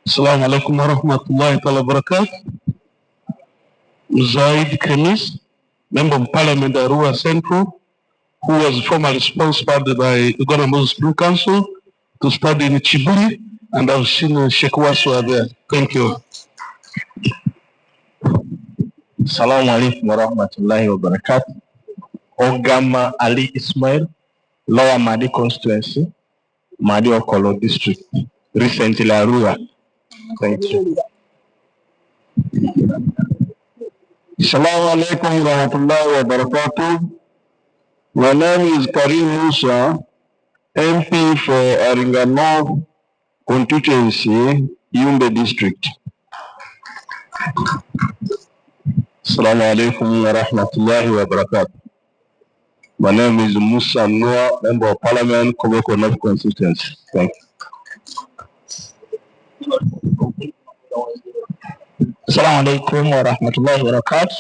[SPEAKER 2] Assalamu alaikum warahmatullahi wabarakatuh. Zaid Kemis, member of parliament Arua Central, who was formerly sponsored by Uganda Muslim Council to study in Chibuli, and I've seen Sheikh Waswa there. Thank you.
[SPEAKER 4] Assalamu alaikum warahmatullahi wabarakatuh. Ogama Ali Ismail, Lower Madi constituency, Madi Okolo district, recently Arua. Thank you.
[SPEAKER 2] Assalamu alaikum warahmatullahi wabarakatuh. My name is Karim Musa, MP for Aringano constituency, Yumbe district. Assalamu alaikum warahmatullahi wabarakatuh. My name is Musa Noah, member of parliament, Koboko North constituency. Thank you.
[SPEAKER 4] Assalamu alaikum warahmatullahi wabarakatuh.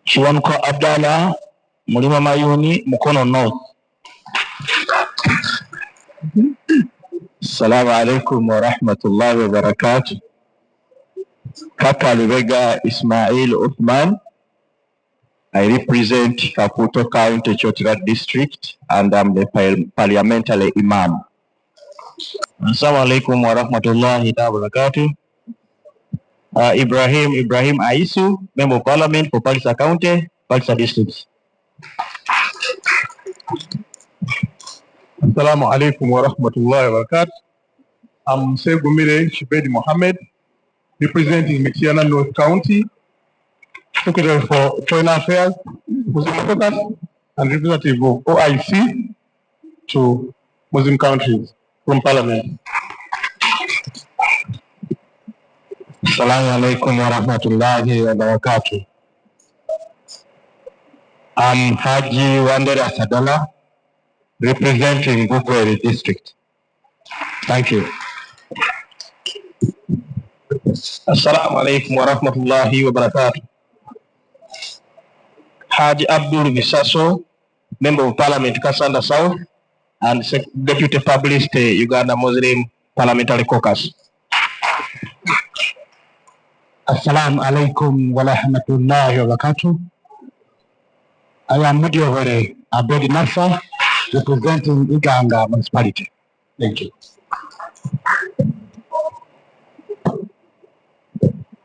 [SPEAKER 4] Shiwanuko Abdallah, Mulima Mayuni, Mukono North. Assalamu alaikum warahmatullahi wabarakatuh. Kaka Lubega Ismail Uthman. I represent Kaputo County, Chotirat district, and I'm the parliamentary imam.
[SPEAKER 5] Assalamu alaikum wa rahmatullahi wa barakatuh. Ibrahim Aisu, member of parliament for Pakistan County, Pakistan district.
[SPEAKER 2] Assalamu alaikum wa rahmatullahi wa barakatuh. I'm Segumire Shibedi Mohammed, representing Michiana North County, Secretary for Foreign Affairs, Muslim Caucus, and representative of OIC to Muslim countries from Parliament.
[SPEAKER 4] Assalamu alaikum wa rahmatullahi wa barakatuh. I'm Haji Wandera Sadala, representing Bukweri district. Thank you.
[SPEAKER 5] Assalamu alaikum wa rahmatullahi wa barakatuh. Haji Abdul Bisaso, member of parliament, Kasanda South, and deputy published Uganda Muslim Parliamentary Caucus.
[SPEAKER 4] Assalamu alaikum wa rahmatullahi wa barakatuh. I am Mudiovere Abedi Nafa, representing Uganda municipality. Thank you.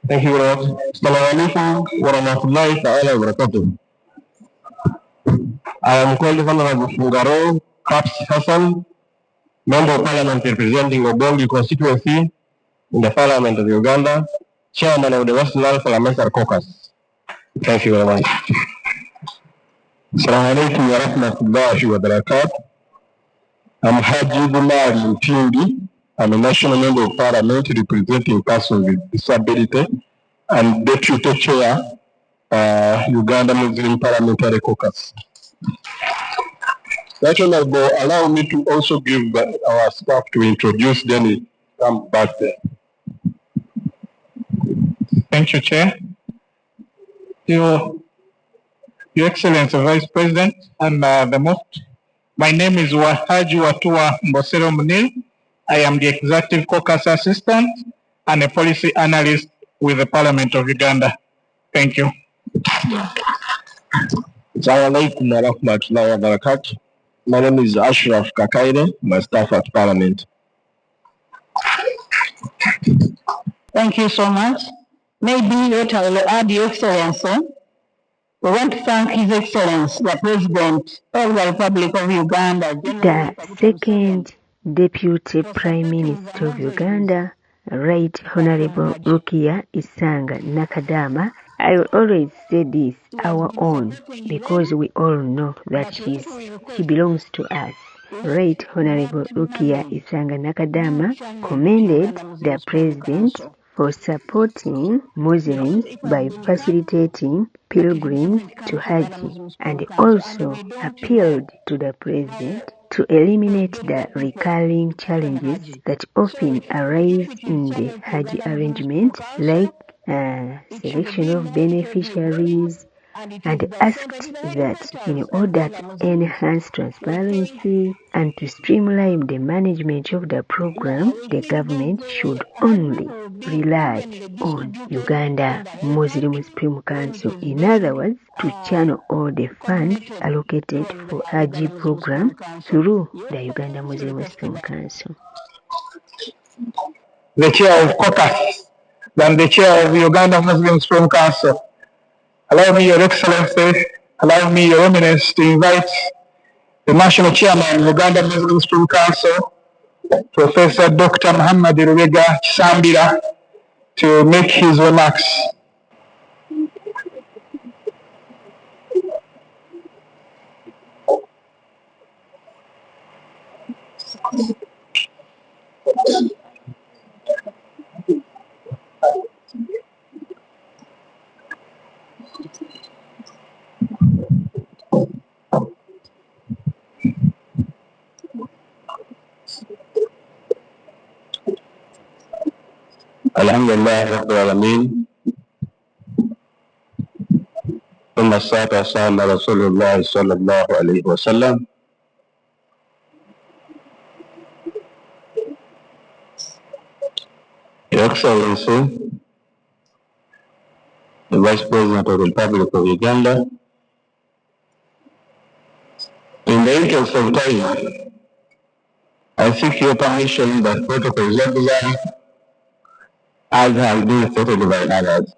[SPEAKER 2] Thank you, Lord. Assalamu alaikum wa rahmatullahi ta'ala wa barakatuh. I am called Honorable Fungaro Kaps Hassan, member of parliament representing Obongi constituency in the parliament of Uganda, chairman of the National Parliamentary Caucus. Thank you very much. Assalamu alaikum wa rahmatullahi wa barakatuh. I'm Haji Bunari Mpindi. I'm a national member of parliament representing persons with disability and deputy chair, Uganda Muslim Parliamentary Caucus. That will allow me to also give our staff to introduce them. Come back there.
[SPEAKER 6] Thank you, Chair. Your Excellency Vice President and the Mufti, my name is Wahaji Watua Mbosero Munir. I am the Executive Caucus Assistant and a policy analyst with the Parliament of Uganda. Thank you.
[SPEAKER 5] Assalamu alaikum wa rahmatullahi wa barakatuh. My name is Ashraf Kakaide, my staff at Parliament.
[SPEAKER 3] Thank you so much. Maybe what I will add, Your Excellency, we want to thank His Excellency, the President of the Republic of Uganda.
[SPEAKER 1] The second Deputy Prime Minister of Uganda, Right Honorable Rukia Isanga Nakadama. I will always say this, our own, because we all know that she belongs to us. Right Honorable Rukia Isanga Nakadama commended the President for supporting Muslims by facilitating pilgrims to Hajj, and also appealed to the President to eliminate the recurring challenges that often arise in the Hajj arrangement, like selection of beneficiaries, and asked that in order to enhance transparency and to streamline the management of the program, the government should only rely on Uganda Muslim Supreme Council. In other words, to channel all the funds allocated for Hajj program through the Uganda Muslim Supreme Council.
[SPEAKER 6] The Chair of Caucus, then the Chair of the Uganda Muslim Supreme Council. Allow me, Your Excellency, allow me, Your Eminence, to invite the National Chairman of Uganda Muslim Supreme Council, Professor Dr. Muhammad Rubega Chisambira, to make his remarks.
[SPEAKER 5] Alhamdulillah Rabbil Alameen. ثم الصلاة والسلام على رسول الله صلى الله عليه وسلم. Your Excellency, the Vice President of the Republic of Uganda, in the interest of time, I seek your permission that protocols are observed as has been stated by others.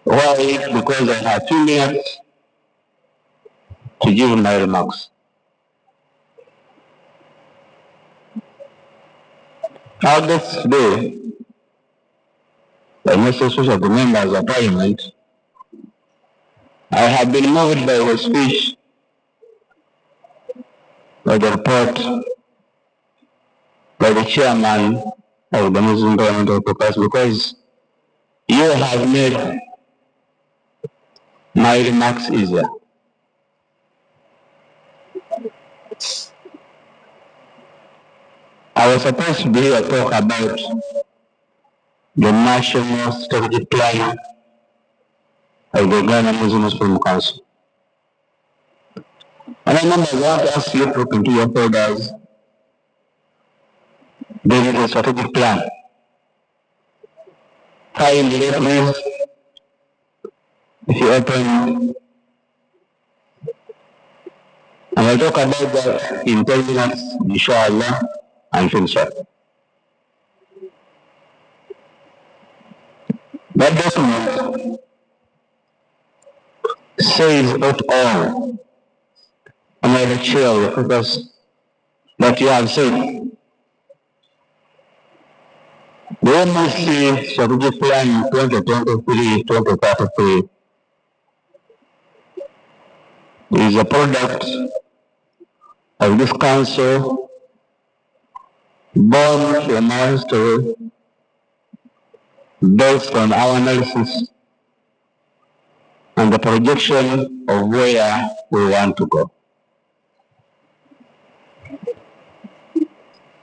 [SPEAKER 5] Why? Because I have 2 minutes to give my remarks. Our guest today, the message of the members of Parliament, I have been moved by his speech, by the report, by the chairman of the Muslim Parliamentary Caucus, because you have made my remarks easier. I was supposed to be here to talk about the National Strategic Plan of the Uganda Muslim Supreme Council. And I remember I want to ask you to look into your folders. There is a strategic plan. Find it, please. If you open, and I'll talk about that in 10 minutes, inshallah, and finish up. That document says it all under the chair of the purpose that you have said. The UMSC Strategic Plan 2023-2033 is a product of this council, born from our history, based on our analysis and the projection of where we want to go.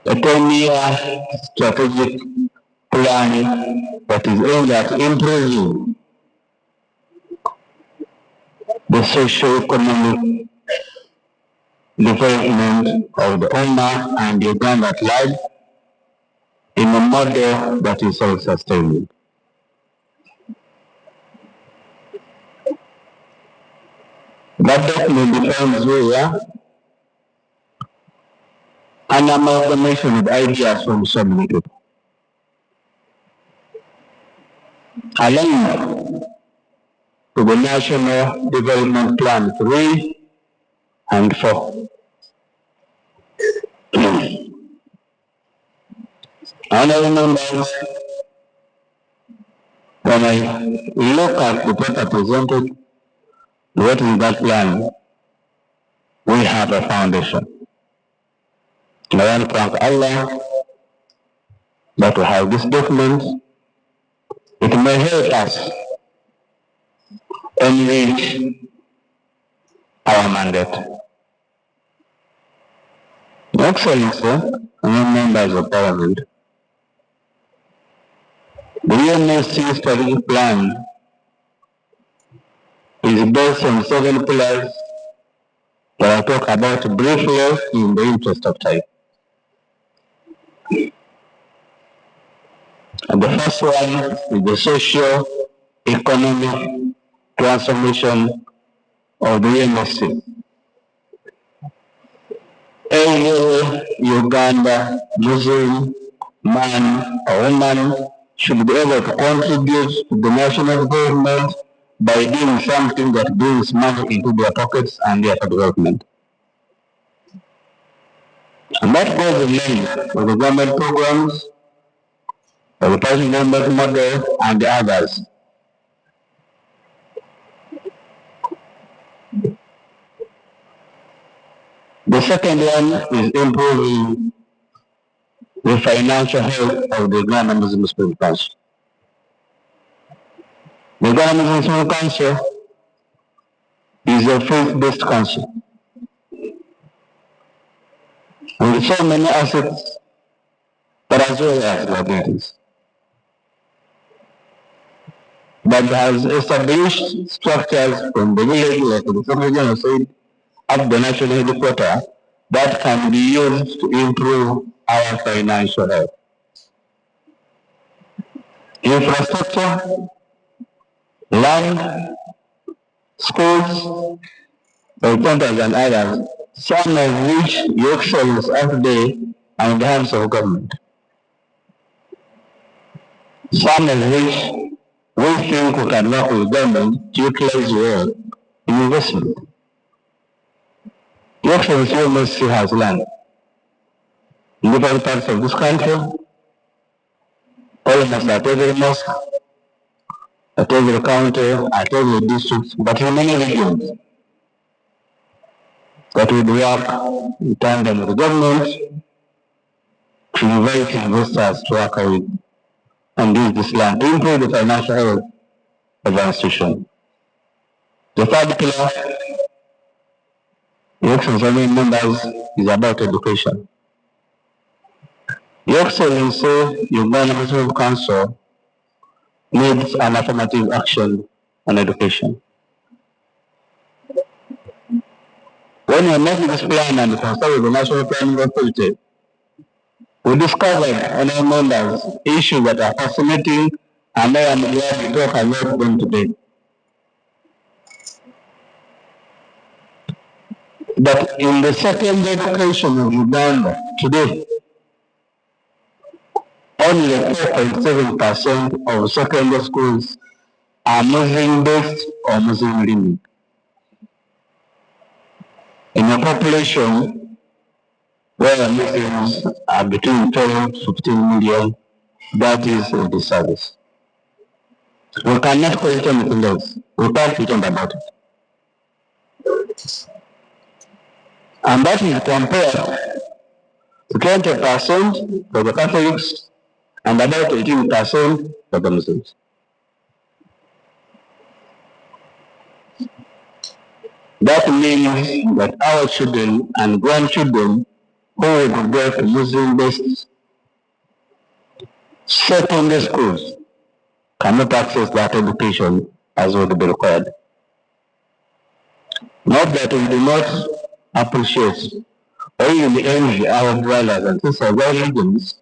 [SPEAKER 5] A 10-year strategic plan that is aimed at improving the socio-economic development of the Ummah and Uganda at large, in a model that is self-sustaining. That definitely defines where an amalgamation of ideas from so many people, aligned to the National Development Plan 3 and 4. Honorable members, when I look at the paper presented, what is that plan? We have a foundation. And I want to thank Allah that we have this document. It may help us enrich our mandate. Excellency, and members of Parliament, the UMSC strategic plan is based on 7 pillars that I talk about briefly in the interest of time. And the first one is the socio-economic transformation of the UMSC. Every Uganda Muslim man or woman should be able to contribute to the national government by doing something that brings money into their pockets and their development. And that goes in line with the government programs, the person government model, and the others. The second one is improving the financial health of the Uganda Muslim School Council. The Uganda Muslim School Council is a faith-based council with so many assets, but as well as liabilities. But has established structures from the village, like the Secretary General said, at the national headquarters that can be used to improve our financial health. Infrastructure, land, schools, centers and others, some of which you excellence today are in the hands of government. Some of which we think we can work with government to utilize well in investment. Your Excellency UMSC has land in different parts of this country, almost at every mosque, at every county, at every district, but in many regions that would work in tandem with the government to invite investors to work with and use this land to improve the financial health of our institution. The third pillar, Your Excellency members, is about education. Your Excellency, Uganda Muslim Council needs an affirmative action on education. When we make this plan and consult with the National Planning Authority, we discovered on our members issues that are fascinating, and I am glad to talk about them today. That in the secondary education of Uganda today, only 4.7% of secondary schools are Muslim-based or Muslim-leaning. In a population where Muslims are between 12 to 15 million, that is a disservice. We cannot call it anything else. We can't pretend about it. And that is compared to 20% for the Catholics and about 18% for the Muslims. That means that our children and grandchildren who will go to Muslim-based secondary schools cannot access that education as would be required. Not that we do not appreciate or even envy our brothers and sisters of all religions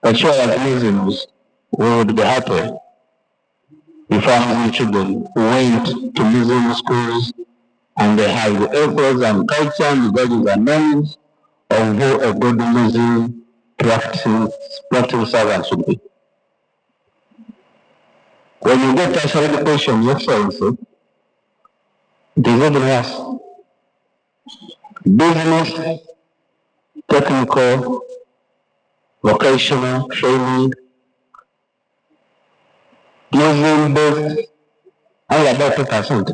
[SPEAKER 5] But sure, as Muslims, we would be happy if our Muslim children went to Muslim schools and they have the ethos and culture and the values and knowledge of who a good Muslim practicing servant should be. When you get tertiary education, Your Excellency, it is even worse. Business, technical, vocational training, Muslim based, only about 2%.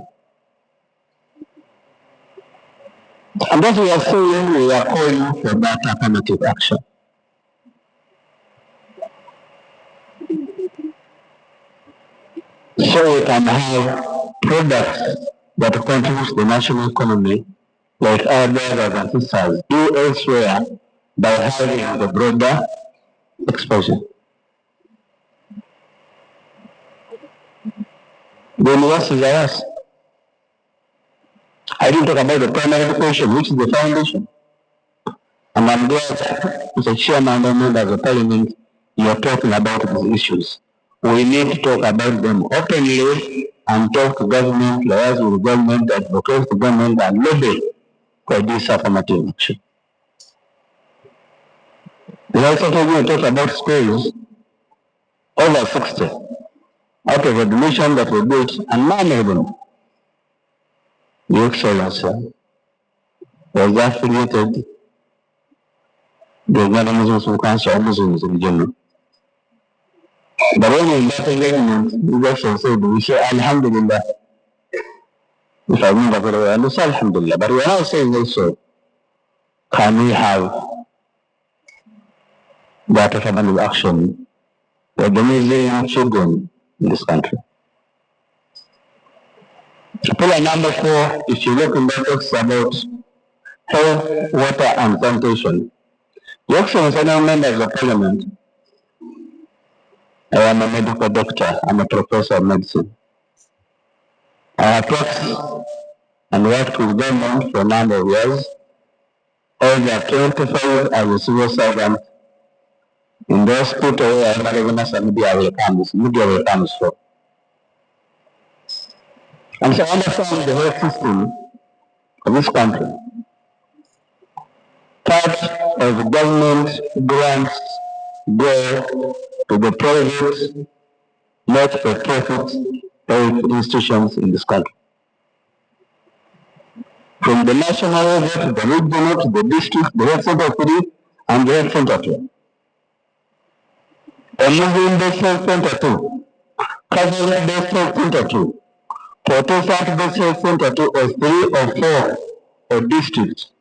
[SPEAKER 5] And what we are saying, we are calling for that affirmative action. So we can have products that contribute to the national economy like our brothers and sisters do elsewhere by having the broader exposure. The universities are us. I didn't talk about the primary education, which is the foundation. And I'm glad, as a chairman and member of the parliament, you are talking about these issues. We need to talk about them openly and talk to government, liaise with government, advocate to government, and lobby for this affirmative action. We also talk about schools over 60 out of admission that we built, and none of them, Your Excellency, was affiliated the Uganda Muslim Council or Muslims in general. But when we got engagement, we also said, we say Alhamdulillah. If I remember very well, we say Alhamdulillah. But we are now saying also, can we have that affirmative action for the Muslim children in this country? Pillar number 4, if you look in that, talks about health, water, and sanitation. Your Excellency, I am member of the parliament. I am a medical doctor. I'm a professor of medicine. I have practiced and worked with government for a number of years. Over 25 as a civil servant in the hospital where I am media comes from. And so I understand the health system of this country. Part of the government grants go to the private, not-for-profit health institutions in this country. From the national level to the regional to the district, the health center city, and the health center too. A Muslim-based health center too. Catholic-based health center too. Protestant-based health center too, or 3 or 4 or districts,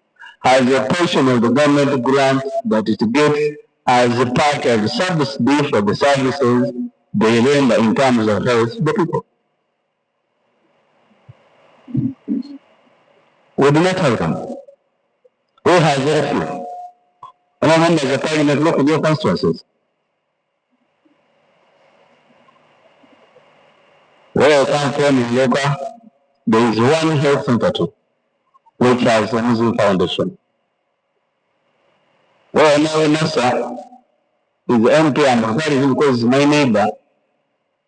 [SPEAKER 5] has a portion of the government grant that it gets as a part of the service bill for the services they render in terms of health to the people. We do not have them. We have very few. And I remember the parliament, look at your constituencies. Where I come from in Yoga, there is one health center too, which has a Muslim foundation. Where I know Nasa is the MP, and I'm sorry because he's my neighbor.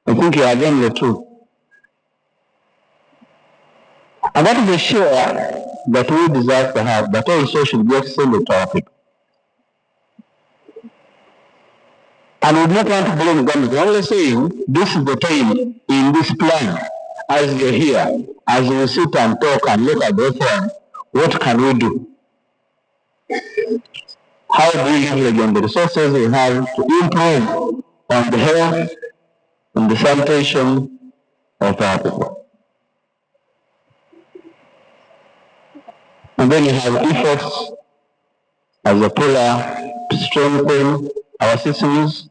[SPEAKER 5] I think you are again the truth. And that is a share that we deserve to have, but also should be extended to our people. And we do not want to blame government. We're only saying this is the time in this plan, as we're here, as we sit and talk and look at the reform, what can we do? How do we leverage on the resources we have to improve on the health and the sanitation of our people? And then you have efforts as a pillar to strengthen our systems,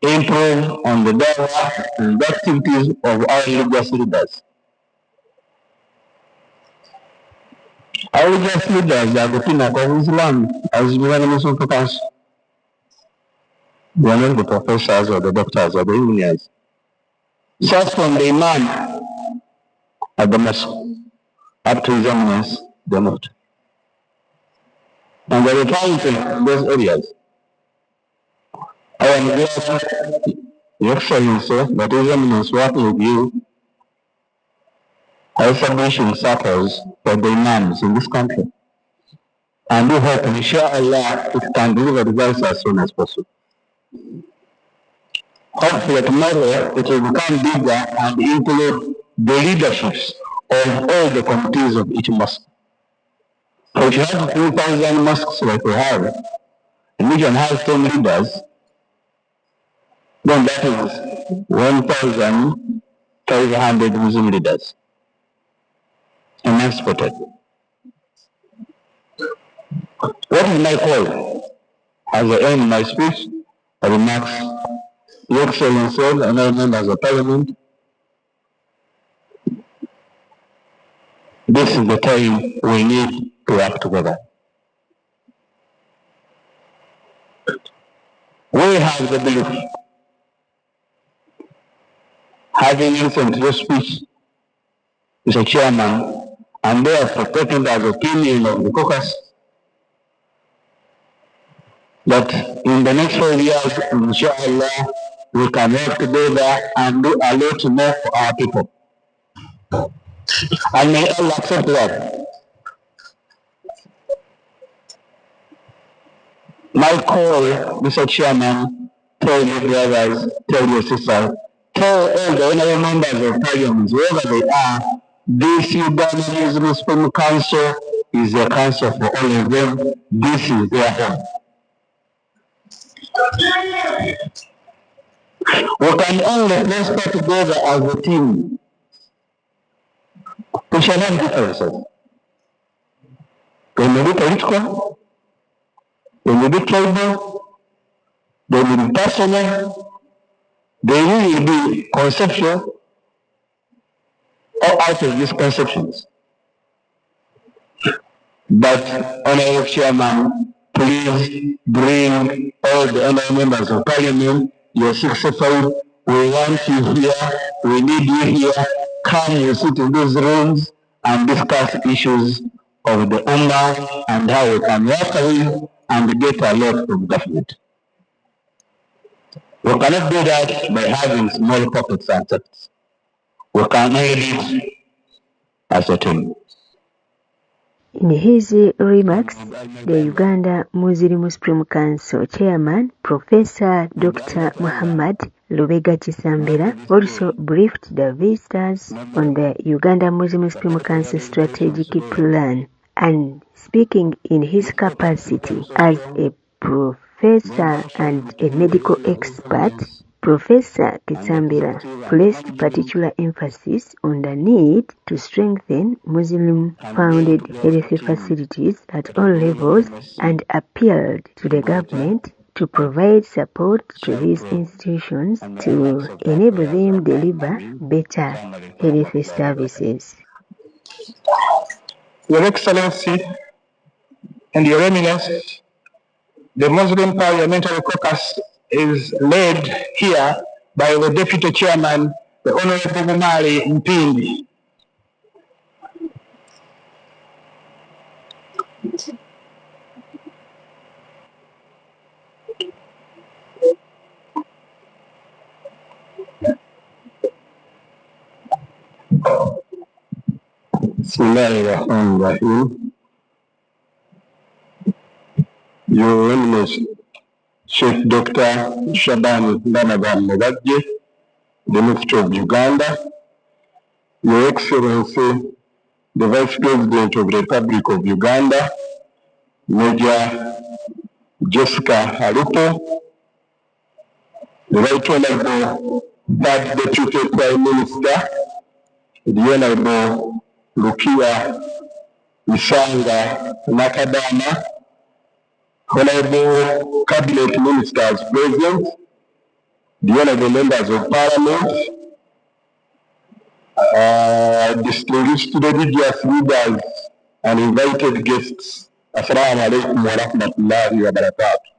[SPEAKER 5] improve on the dialogue and the activities of our religious leaders. Our religious leaders are the pinnacle of Islam, as Uganda Muslim Council. They are not the professors or the doctors or the engineers. Just from the Imam at the mosque up to his eminence, they are not. And they are trying to in those areas. I am glad, Your Excellency, that His Eminence working with you are establishing circles for the imams in this country. And we hope, inshallah, it can deliver results as soon as possible. Hopefully tomorrow it will become bigger and include the leaderships of all the committees of each mosque. So if you have 2,000 mosques like we have, and each one has 10 leaders, then that is 1,500 Muslim leaders emancipated. What is my call? As I end my speech, I remarks, Your Excellency and other members of Parliament, this is the time we need to work together. We have the belief, having listened to the speech, Mr. Chairman, and therefore taking as opinion of the caucus, that in the next 4 years, inshallah, we can work together and do a lot more for our people. And may Allah accept that. My call, Mr. Chairman, tell your brothers, tell your sisters, tell all the honorable members of Parliament, wherever they are, this Uganda Muslim Supreme Council is a council for all of them. This is their home. We can only prosper together as a team. We shall have differences. They may be political, they may be tribal, they may be personal, they really be conceptual, or out of these conceptions. But, Honorable Chairman, please bring all the honorable members of Parliament, your 65. We want you here, we need you here. Come, you sit in these rooms and discuss issues of the Ummah and how we can work with and get a lot from government. We cannot do that by having small pockets and sects. We can only do it as a team.
[SPEAKER 1] In his remarks, the Uganda Muslim Supreme Council Chairman, Professor Dr. Muhammad Lubega Chisambira, also briefed the visitors on the Uganda Muslim Supreme Council strategic plan, and speaking in his capacity as a professor and a medical expert, Professor Chisambira placed particular emphasis on the need to strengthen Muslim-founded health facilities at all levels and appealed to the government to provide support to these institutions to enable them deliver better health services.
[SPEAKER 6] Your Excellency and Your Eminence, the Muslim Parliamentary Caucus is led here by the Deputy Chairman, the Honorable Mumali Mpindi.
[SPEAKER 5] Bismillahirrahmanirrahim. Your Eminence, Chief Dr. Shaban Ebyabadde, the Minister of Uganda, Your Excellency, the Vice President of the Republic of Uganda, Major Jessica Haruto, the Right Honorable Third Deputy Prime Minister, the Honorable Lukia Isanga Nakadama, Honorable Cabinet Ministers present, the Honorable Members of Parliament, distinguished religious leaders and invited guests. Assalamu alaikum wa rahmatullahi wa barakatuh.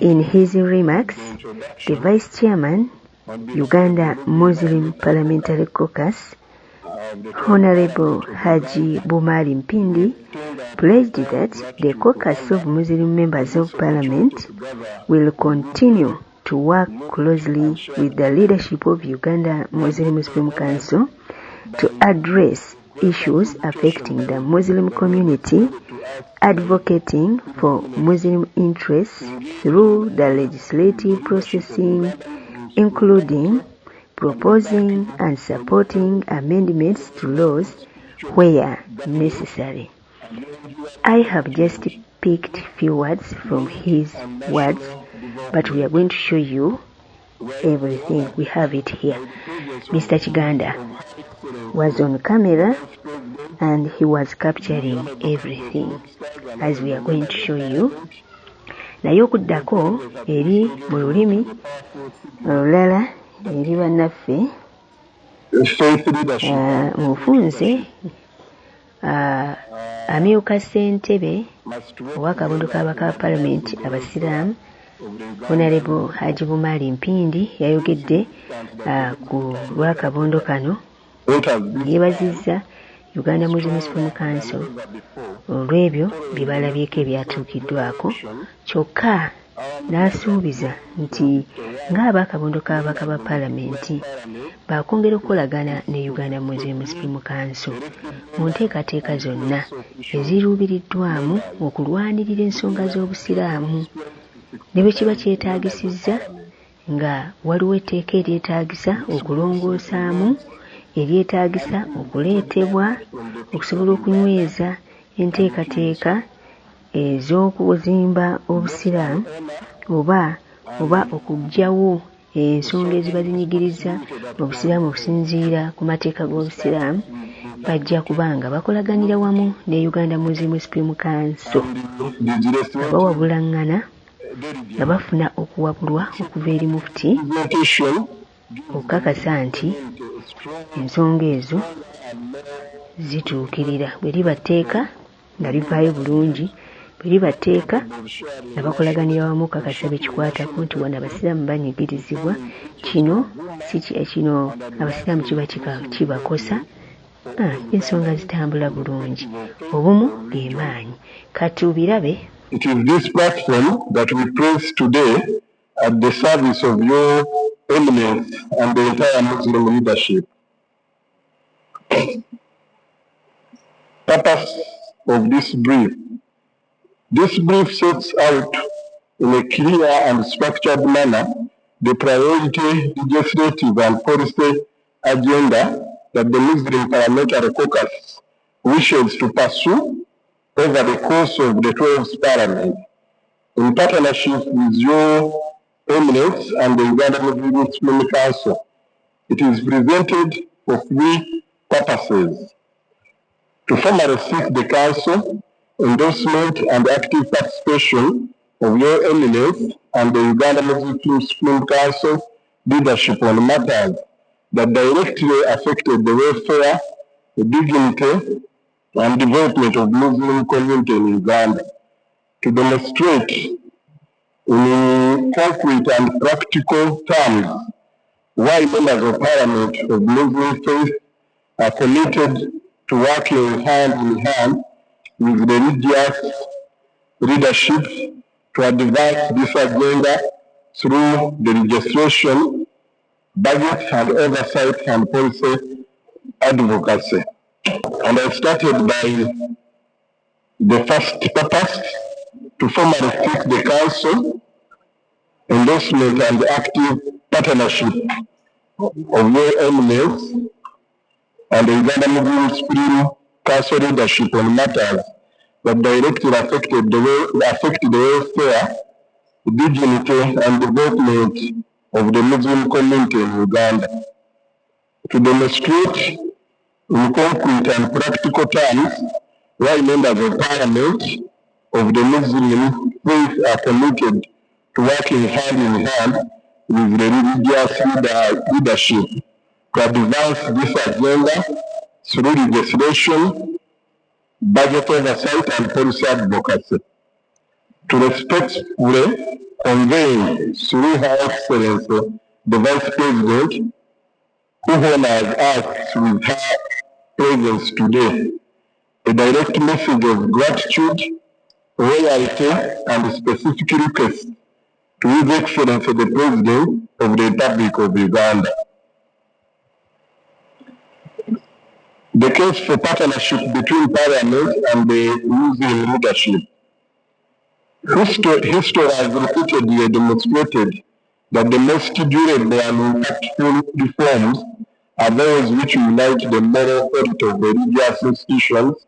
[SPEAKER 1] In his remarks, the Vice Chairman, Uganda Muslim Parliamentary Caucus, Honorable Haji Bumali Mpindi pledged that the caucus of Muslim members of Parliament will continue to work closely with the leadership of Uganda Muslim Supreme Council to address issues affecting the Muslim community, advocating for Muslim interests through the legislative processing, including proposing and supporting amendments to laws where necessary. I have just picked few words from his words, but we are going to show you everything. We have it here. Mr. Chiganda was on camera and he was capturing everything as we are going to show you. Naye okuddako eri mu lulimi olulala eri bannaffe mufunze amyuka ssentebe ow'akabondo k'abaka Parliament abasiraamu Honorable Haji Bumali Mpindi yayogedde ku lw'akabondo kano, yeebazizza Uganda Muslim Supreme Council olw'ebyo bye balabyeko ebyatuukiddwako, kyokka n'asuubiza nti ng'abakabondo k'abaka ba Paalamenti baakwongera okukolagana ne Uganda Muslim Supreme Council mu nteekateeka zonna eziruubiriddwamu okulwanirira ensonga z'obusiraamu ne bwe kiba kyetaagisizza nga waliwo etteeka eryetaagisa okulongoosaamu, eryetaagisa okuleetebwa okusobola okunyweza enteekateeka ez'okuzimba obusiraamu oba okuggyawo ensonga eziba zinyigiriza obusiraamu okusinziira ku mateeka g'obusiraamu, bajja kubanga bakolaganira wamu ne Uganda Muslim Supreme Council abawabulaŋŋana nga bafuna okuwabulwa okuva eri mufti okukakasa nti ensonga ezo zituukirira. Bwe liba tteeka nga livaayo bulungi, bwe liba tteeka nga bakolaganira wamu okukakasa bekikwatako nti wano abasiraamu banyigirizibwa, kino abasiraamu kiba kibakosa, ensonga zitambula bulungi. Obumu ge maanyi. Katubirabe.
[SPEAKER 7] It is this platform that we place today at the service of your eminence and the entire Muslim leadership. Purpose of this brief. This brief sets out in a clear and structured manner the priority, legislative and policy agenda that the Muslim Parliamentary Caucus wishes to pursue over the course of the 12th Parliament, in partnership with your eminence and the Uganda Muslim Supreme Council. It is presented for 3 purposes: to formally seek the Council endorsement and active participation of your eminence and the Uganda Muslim Supreme Council leadership on matters that directly affected the welfare, the dignity, and development of Muslim community in Uganda, to demonstrate in concrete and practical terms why members of Parliament of Muslim faith are committed to working hand in hand with religious leadership to advance this agenda through the legislation, budget and oversight and policy advocacy. And I started by the first purpose, to formally seek the Council endorsement and active partnership of your eminence and the Uganda Muslim Supreme Council leadership on matters that directly affect the welfare, dignity and development of the Muslim community in Uganda. To demonstrate in concrete and practical terms why members of Parliament of the Muslim faith are committed to working hand in hand with the religious leadership to advance this agenda through legislation, budget oversight and policy advocacy. To respectfully convey through Her Excellency the Vice President, who honors us with her presence today, a direct message of gratitude, loyalty, and specific request to His Excellency the President of the Republic of Uganda. The case for partnership between Parliament and the Muslim leadership. History has repeatedly demonstrated that the most durable and impactful reforms are those which unite the moral authority of religious institutions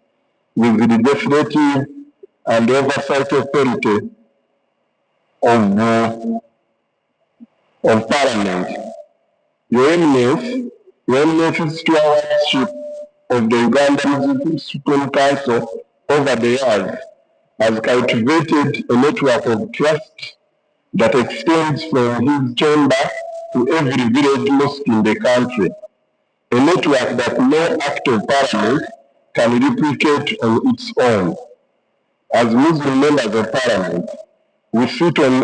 [SPEAKER 7] with the legislative and oversight authority of Parliament. Your Eminence, stewardship of the Ugandan Supreme Council over the years has cultivated a network of trust that extends from his chamber to every village mosque in the country, a network that no act of Parliament can replicate on its own. As Muslim members of Parliament, we sit on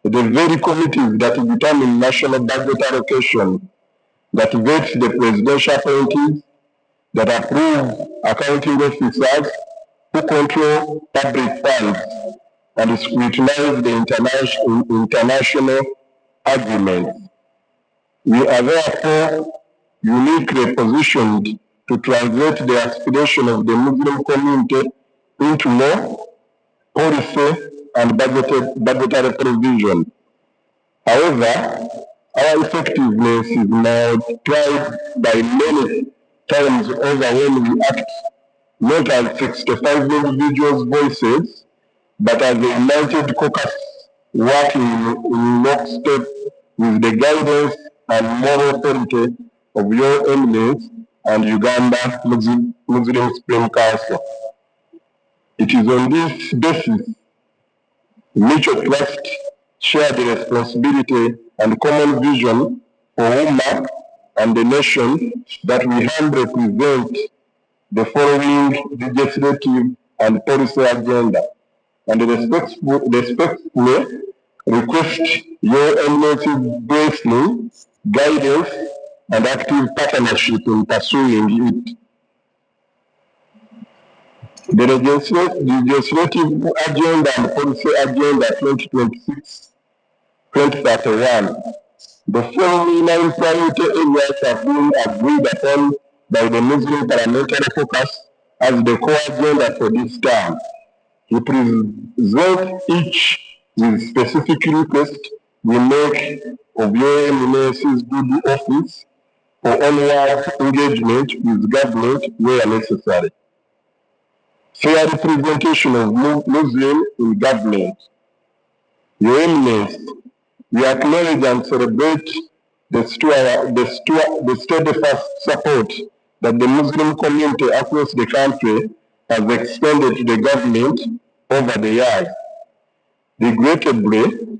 [SPEAKER 7] the very committees that determine national budget allocation, that vets the presidential appointees, that approve accounting officers who control public funds and scrutinize the international agreements. We are therefore uniquely positioned to translate the aspiration of the Muslim community into law, policy, and budgetary provision. However, our effectiveness is multiplied by many times over when we act not as 65 individuals' voices, but as a united caucus working in lockstep with the guidance and moral authority of Your Eminence and Uganda Muslim Supreme Council. It is on this basis, mutual trust, shared responsibility, and common vision for Ummah and the nation that we humbly present the following legislative and policy agenda, and respectfully request Your Eminence's blessing, guidance, and active partnership in pursuing it. The legislative agenda and policy agenda 2026-2031. The following 9 priority areas have been agreed upon by the Muslim Parliamentary Caucus as the core agenda for this term. We present each with specific request we make of Your Eminence's good office for onward engagement with government where necessary. Fair representation of Muslims in government. Your Eminence, we acknowledge and celebrate the steadfast support that the Muslim community across the country has extended to the government over the years. Regrettably,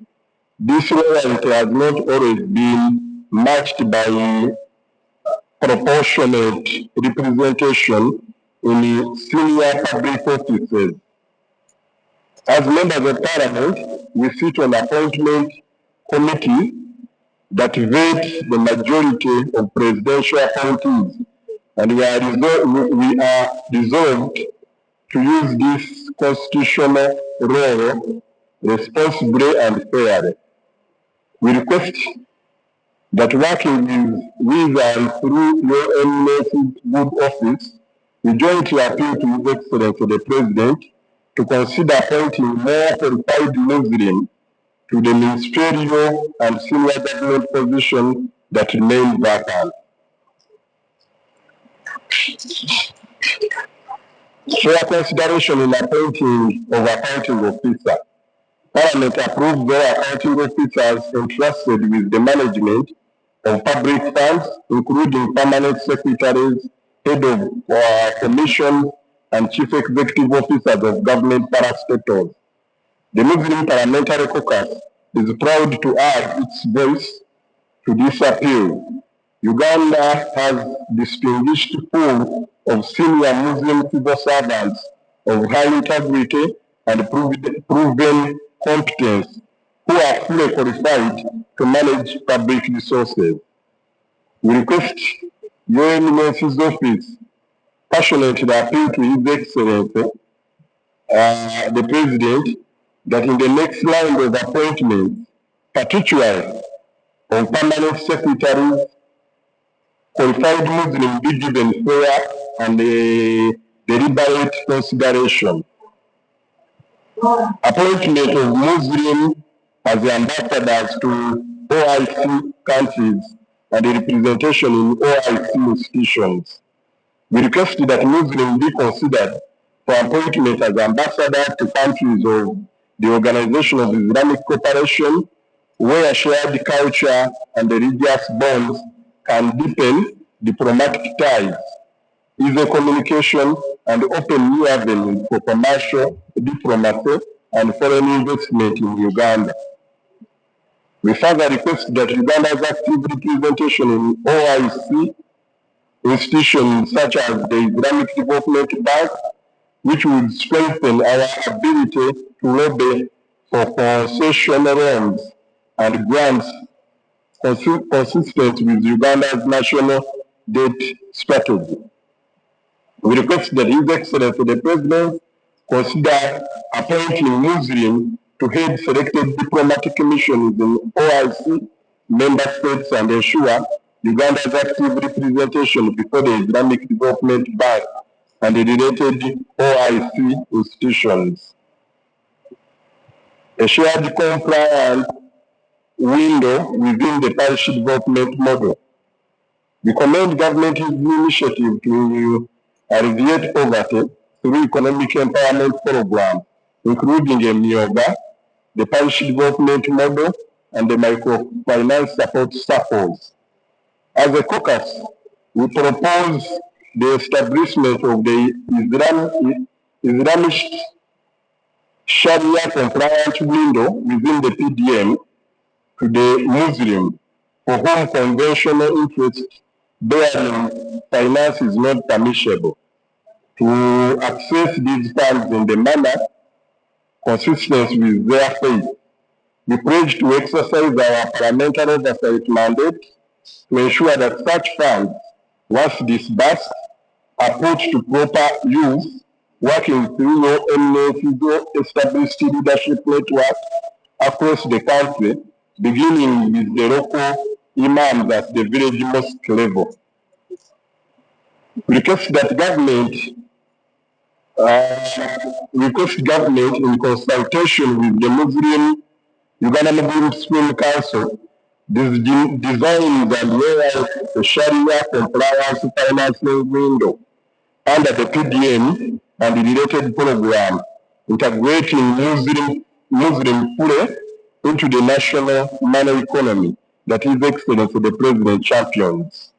[SPEAKER 7] this loyalty has not always been matched by proportionate representation in senior public offices. As members of Parliament, we sit on appointment committee that vets the majority of presidential appointees, and we are resolved to use this constitutional role responsibly and fairly. We request that working with and through Your Eminence's good office, we jointly appeal to His Excellency the President to consider appointing more qualified Muslims to the ministerial and senior government position that remain vacant. Fair consideration in appointing officer. Parliament approved their accounting officers entrusted with the management of public funds, including permanent secretaries, head of commission, and chief executive officers of government parastatals. The Muslim Parliamentary Caucus is proud to add its voice to this appeal. Uganda has distinguished pool of senior Muslim civil servants of high integrity and proven competence who are fully qualified to manage public resources. We request UMSC's office passionately appeal to His Excellency, the President, that in the next round of appointments, particularly on permanent secretaries, qualified Muslims be given fair and deliberate consideration. Appointment of Muslims as ambassadors to OIC countries and the representation in OIC institutions. We request that Muslims be considered for appointment as ambassadors to countries of the Organization of Islamic Cooperation, where shared culture and religious bonds can deepen diplomatic ties, easy communication, and open new avenues for commercial, diplomacy, and foreign investment in Uganda. We further request that Uganda's active representation in OIC institutions such as the Islamic Development Bank, which would strengthen our ability to lobby for concessional loans and grants consistent with Uganda's national debt strategy. We request that His Excellency the President consider appointing Muslims to head selected diplomatic missions in OIC member states and ensure Uganda's active representation before the Islamic Development Bank and the related OIC institutions. A shared compliant window within the parish development model. We commend government's initiative to alleviate poverty through economic empowerment programs, including Emyoga, the parish development model, and the microfinance support circles. As a caucus, we propose the establishment of the Islamist Sharia compliant window within the PDM to the Muslim for whom conventional interest-bearing finance is not permissible, to access these funds in the manner consistent with their faith. We pledge to exercise our parliamentary oversight mandate to ensure that such funds, once disbursed, are put to proper use, working through UMSC's established leadership network across the country, beginning with the local imams at the village mosque level. We request that government in consultation with the Uganda Muslim Supreme Council designs and layout the Sharia compliance financing window under the PDM and the related program, integrating Muslim fully into the national money economy that His Excellency the President champions.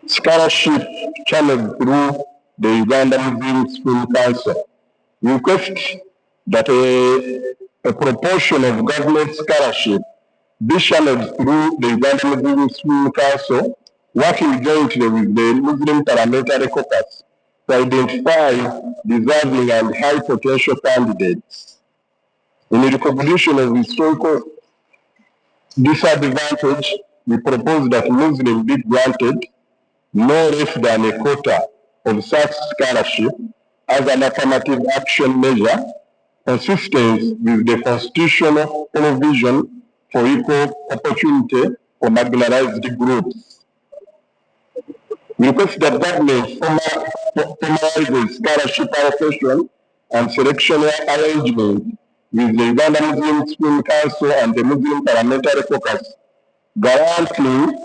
[SPEAKER 7] Scholarship channeled through the Uganda Muslim Supreme Council. We request that a proportion of government scholarship be channeled through the Uganda Muslim Supreme Council, working jointly with the Muslim Parliamentary Caucus to identify deserving and high potential candidates. In recognition of historical disadvantage, we propose that Muslims be granted no less than a quota of such scholarship as an affirmative action measure consistent with the constitutional provision for equal opportunity for marginalized groups. We request that government formalize scholarship allocation and selection arrangement with the Uganda Muslim Supreme Council and the Muslim Parliamentary Caucus, guaranteeing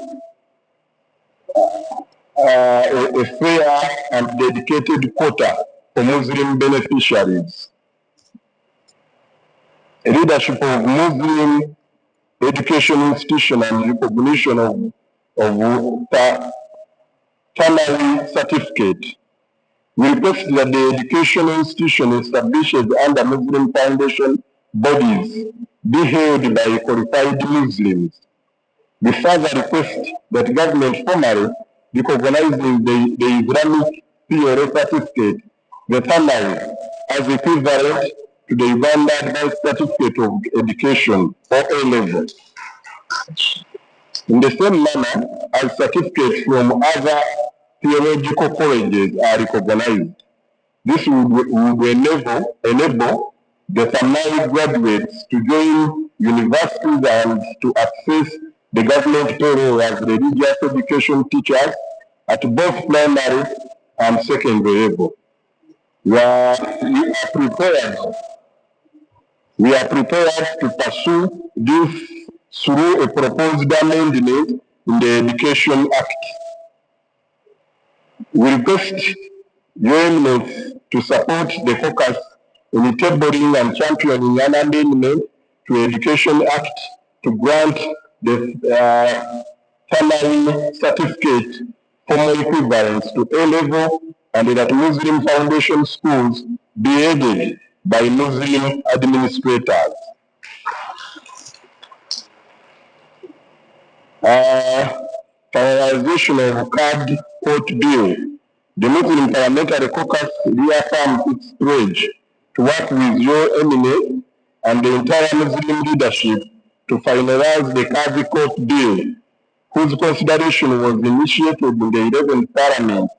[SPEAKER 7] a fair and dedicated quota for Muslim beneficiaries. A leadership of Muslim education institution and recognition of Tanawi certificate. We request that the educational institution established under Muslim foundation bodies be held by qualified Muslims. We further request that government formally recognizing the Islamic PRA certificate, the Tanawi, as equivalent to the Uganda Advanced Certificate of Education, or A-level. In the same manner as certificates from other theological colleges are recognized. This would enable the Tamil graduates to join universities and to access the government payroll as religious education teachers at both primary and secondary level. We are prepared to pursue this through a proposed amendment in the Education Act. We request UMSC to support the caucus in tabling and championing an amendment to the Education Act to grant the Tamil certificate formal equivalence to A-level, and that Muslim foundation schools be headed by Muslim administrators. Finalization of card court bill. The Muslim Parliamentary Caucus reaffirms its pledge to work with your eminence and the entire Muslim leadership to finalize the card court bill, whose consideration was initiated in the 11th Parliament.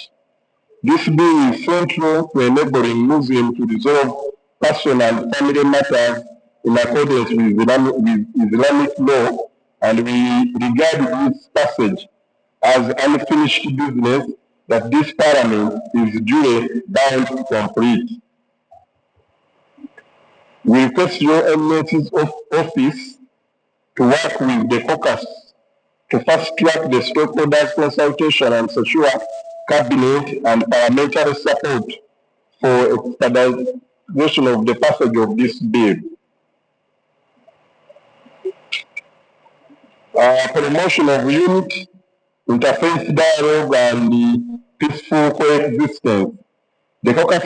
[SPEAKER 7] This bill is central to enabling Muslims to resolve personal and family matters in accordance with Islamic law, and we regard this passage as unfinished business that this Parliament is duly bound to complete. We request your eminence's office to work with the caucus to fast-track the stakeholders' consultation and secure cabinet and parliamentary support for expedition of the passage of this bill. Promotion of unity, interfaith dialogue, and peaceful coexistence. The caucus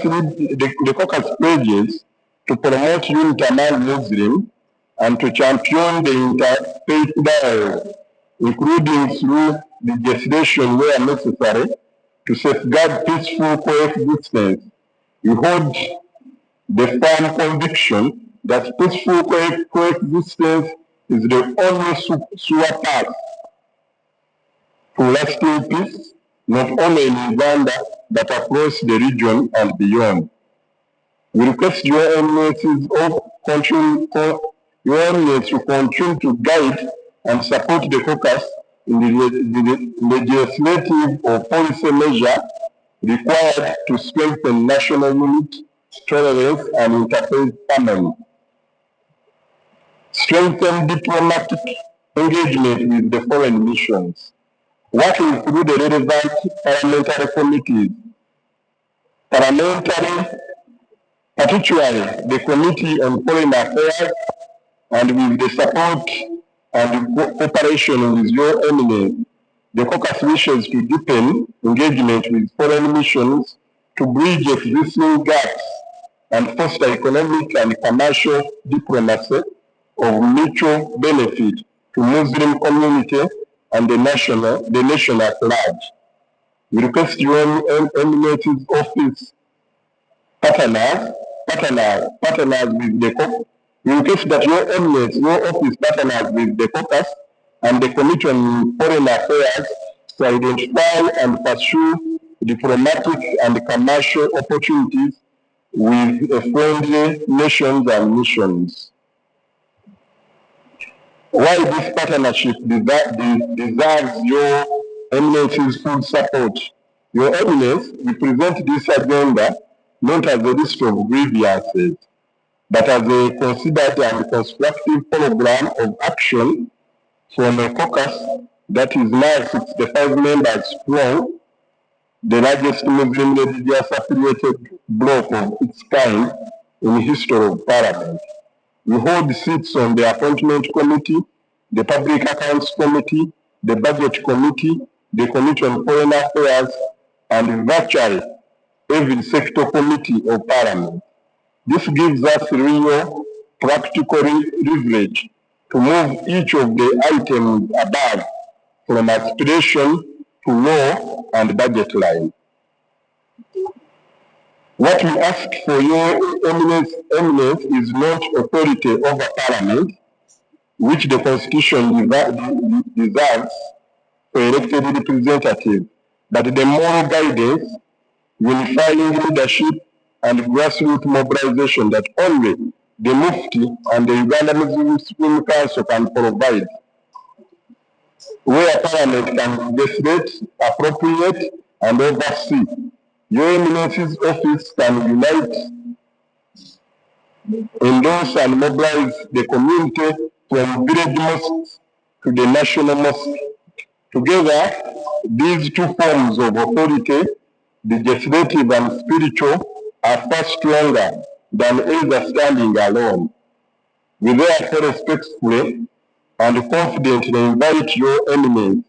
[SPEAKER 7] pledges to promote unity among Muslims and to champion the interfaith dialogue, including through legislation where necessary, to safeguard peaceful coexistence. We hold the firm conviction that peaceful coexistence is the only sure path to lasting peace, not only in Uganda, but across the region and beyond. We request your eminence to continue to guide and support the caucus in the legislative or policy measure required to strengthen national unity, tolerance, and interfaith harmony. Strengthen diplomatic engagement with the foreign missions. Working through the relevant parliamentary committees. Particularly the Committee on Foreign Affairs, and with the support and cooperation with your eminence, the caucus wishes to deepen engagement with foreign missions to bridge existing gaps and foster economic and commercial diplomacy of mutual benefit to Muslim community and the nation at large. We request your eminence's office partners with the caucus. We request that your office partners with the caucus and the Committee on Foreign Affairs to identify and pursue diplomatic and commercial opportunities with friendly nations and missions. While this partnership deserves your eminence's full support, your eminence, we present this agenda not as a list of grievances, but as a considered and constructive program of action from a caucus that is now 65 members strong, the largest Muslim religious affiliated bloc of its kind in the history of Parliament. We hold seats on the Appointment Committee, the Public Accounts Committee, the Budget Committee, the Committee on Foreign Affairs, and virtually every sector committee of Parliament. This gives us real practical leverage to move each of the items above from aspiration to law and budget line. What we ask for your eminence is not authority over Parliament. which the Constitution deserves for elected representatives, but the moral guidance, unifying leadership, and grassroots mobilization that only the Mufti and the Uganda Muslim Supreme Council can provide, where Parliament can legislate, appropriate, and oversee. Your Eminence's office can unite, endorse, and mobilize the community from village mosques to the national mosque. Together, these two forms of authority, the legislative and spiritual, are far stronger than either standing alone. We therefore respectfully and confidently invite your Eminence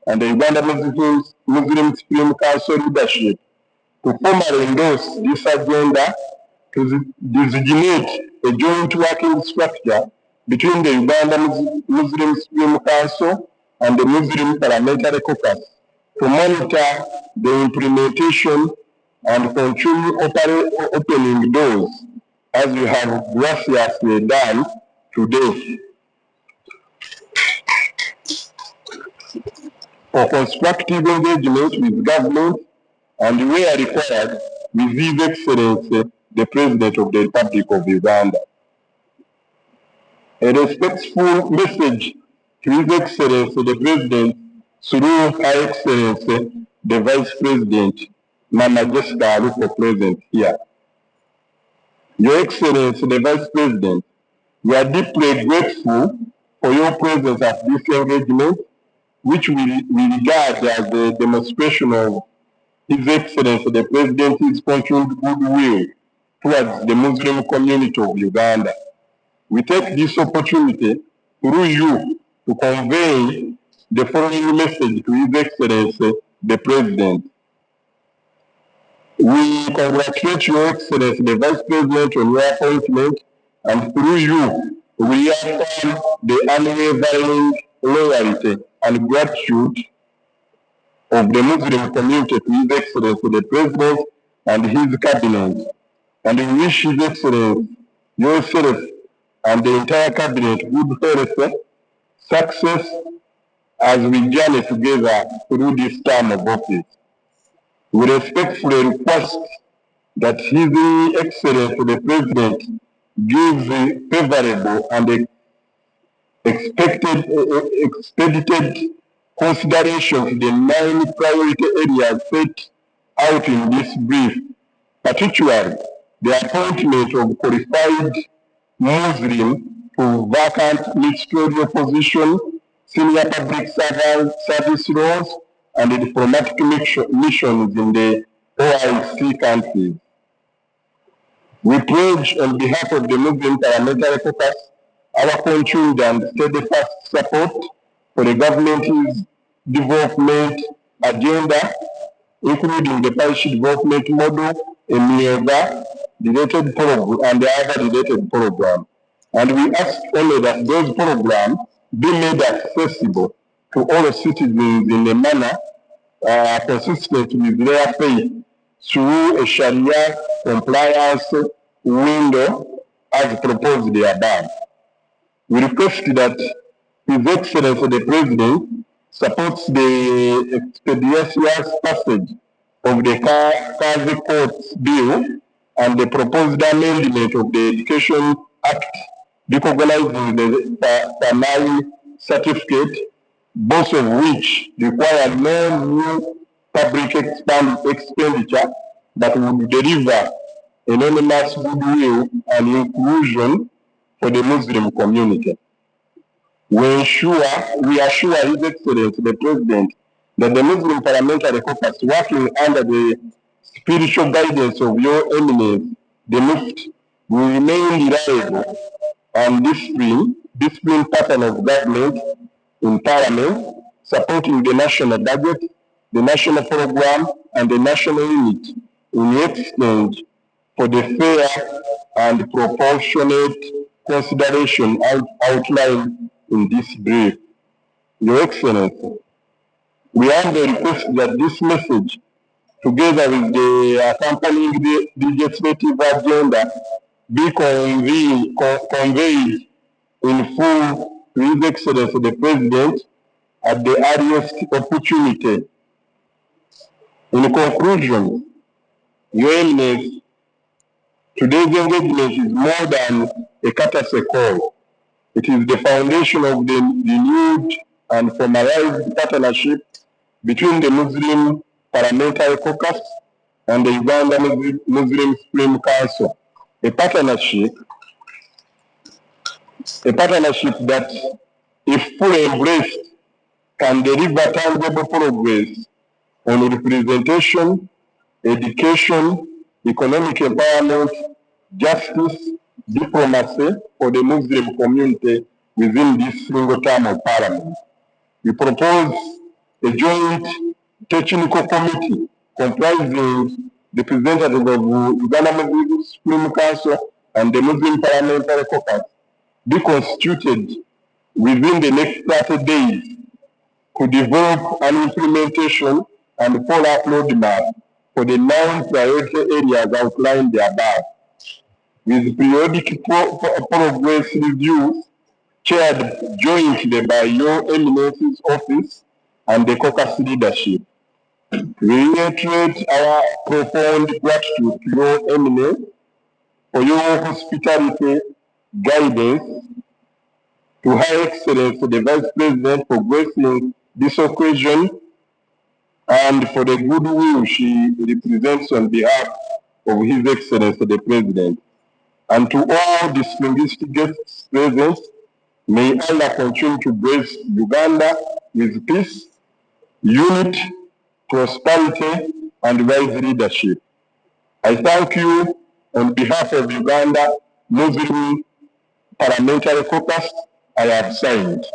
[SPEAKER 7] and the Uganda Muslim Supreme Council leadership to formally endorse this agenda to designate a joint working structure between the Uganda Muslim Supreme Council and the Muslim Parliamentary Caucus to monitor the implementation and continue opening doors as we have graciously done today. For constructive engagement with government and where required with His Excellency, the President of the Republic of Uganda. A respectful message to His Excellency, the President, through Her Excellency, the Vice President, Mama Jessica Aluko, present here. Your Excellency, the Vice President, we are deeply grateful for your presence at this engagement, which we regard as a demonstration of His Excellency, the President's continued goodwill towards the Muslim community of Uganda. We take this opportunity through you to convey the following message to His Excellency, the President. We congratulate Your Excellency, the Vice President, on your appointment, and through you, we affirm the unwavering loyalty and gratitude of the Muslim community to His Excellency, the President, and his cabinet. And we wish His Excellency, yourself, and the entire cabinet good health, success as we journey together through this term of office. We respectfully request that His Excellency, the President, gives favorable and expedited consideration to the 9 priority areas set out in this brief, particularly the appointment of qualified Muslim to vacant ministerial position, senior public service roles, and the diplomatic missions in the OIC countries. We pledge on behalf of the Muslim Parliamentary Caucus our continued and steadfast support for the government's development agenda, including the parish development model, Ebyabadde, related program, and the other related programs. And we ask only that those programs be made accessible to all citizens in a manner consistent with their faith through a Sharia compliance window as proposed above. We request that His Excellency the President supports the expeditious passage of the Kazi Courts Bill and the proposed amendment of the Education Act recognizing the Tamari certificate, both of which require no new public expenditure that would deliver enormous goodwill and inclusion for the Muslim community. We assure His Excellency the President that the Muslim Parliamentary Caucus, working under the spiritual guidance of Your Eminence, the Mufti, will remain reliable and disciplined pattern of government in Parliament, supporting the national budget, the national program, and the national unit in exchange for the fair and proportionate consideration outlined in this brief. Your Excellency, we humbly request that this message, together with the accompanying legislative agenda, be conveyed in full to His Excellency the President at the earliest opportunity. In conclusion, Your Eminence, today's engagement is more than a courtesy call. It is the foundation of the renewed and formalized partnership between the Muslim Parliamentary Caucus and the Uganda Muslim Supreme Council. A partnership that, if fully embraced, can deliver tangible progress on representation, education, economic empowerment, justice, diplomacy for the Muslim community within this single term of Parliament. We propose a joint technical committee comprising representatives of Uganda Muslim Supreme Council and the Muslim Parliamentary Caucus be constituted within the next 30 days to develop an implementation and follow-up roadmap for the 9 priority areas outlined above, with periodic progress reviews chaired jointly by Your Eminence's office and the caucus leadership. We reiterate our profound gratitude to Your Eminence for your hospitality, guidance, to Her Excellency the Vice President for gracing this occasion, and for the goodwill she represents on behalf of His Excellency the President. And to all distinguished guests present, may Allah continue to bless Uganda with peace, unity, prosperity, and wise leadership. I thank you on behalf of Uganda Muslim Parliamentary Caucus. I have signed.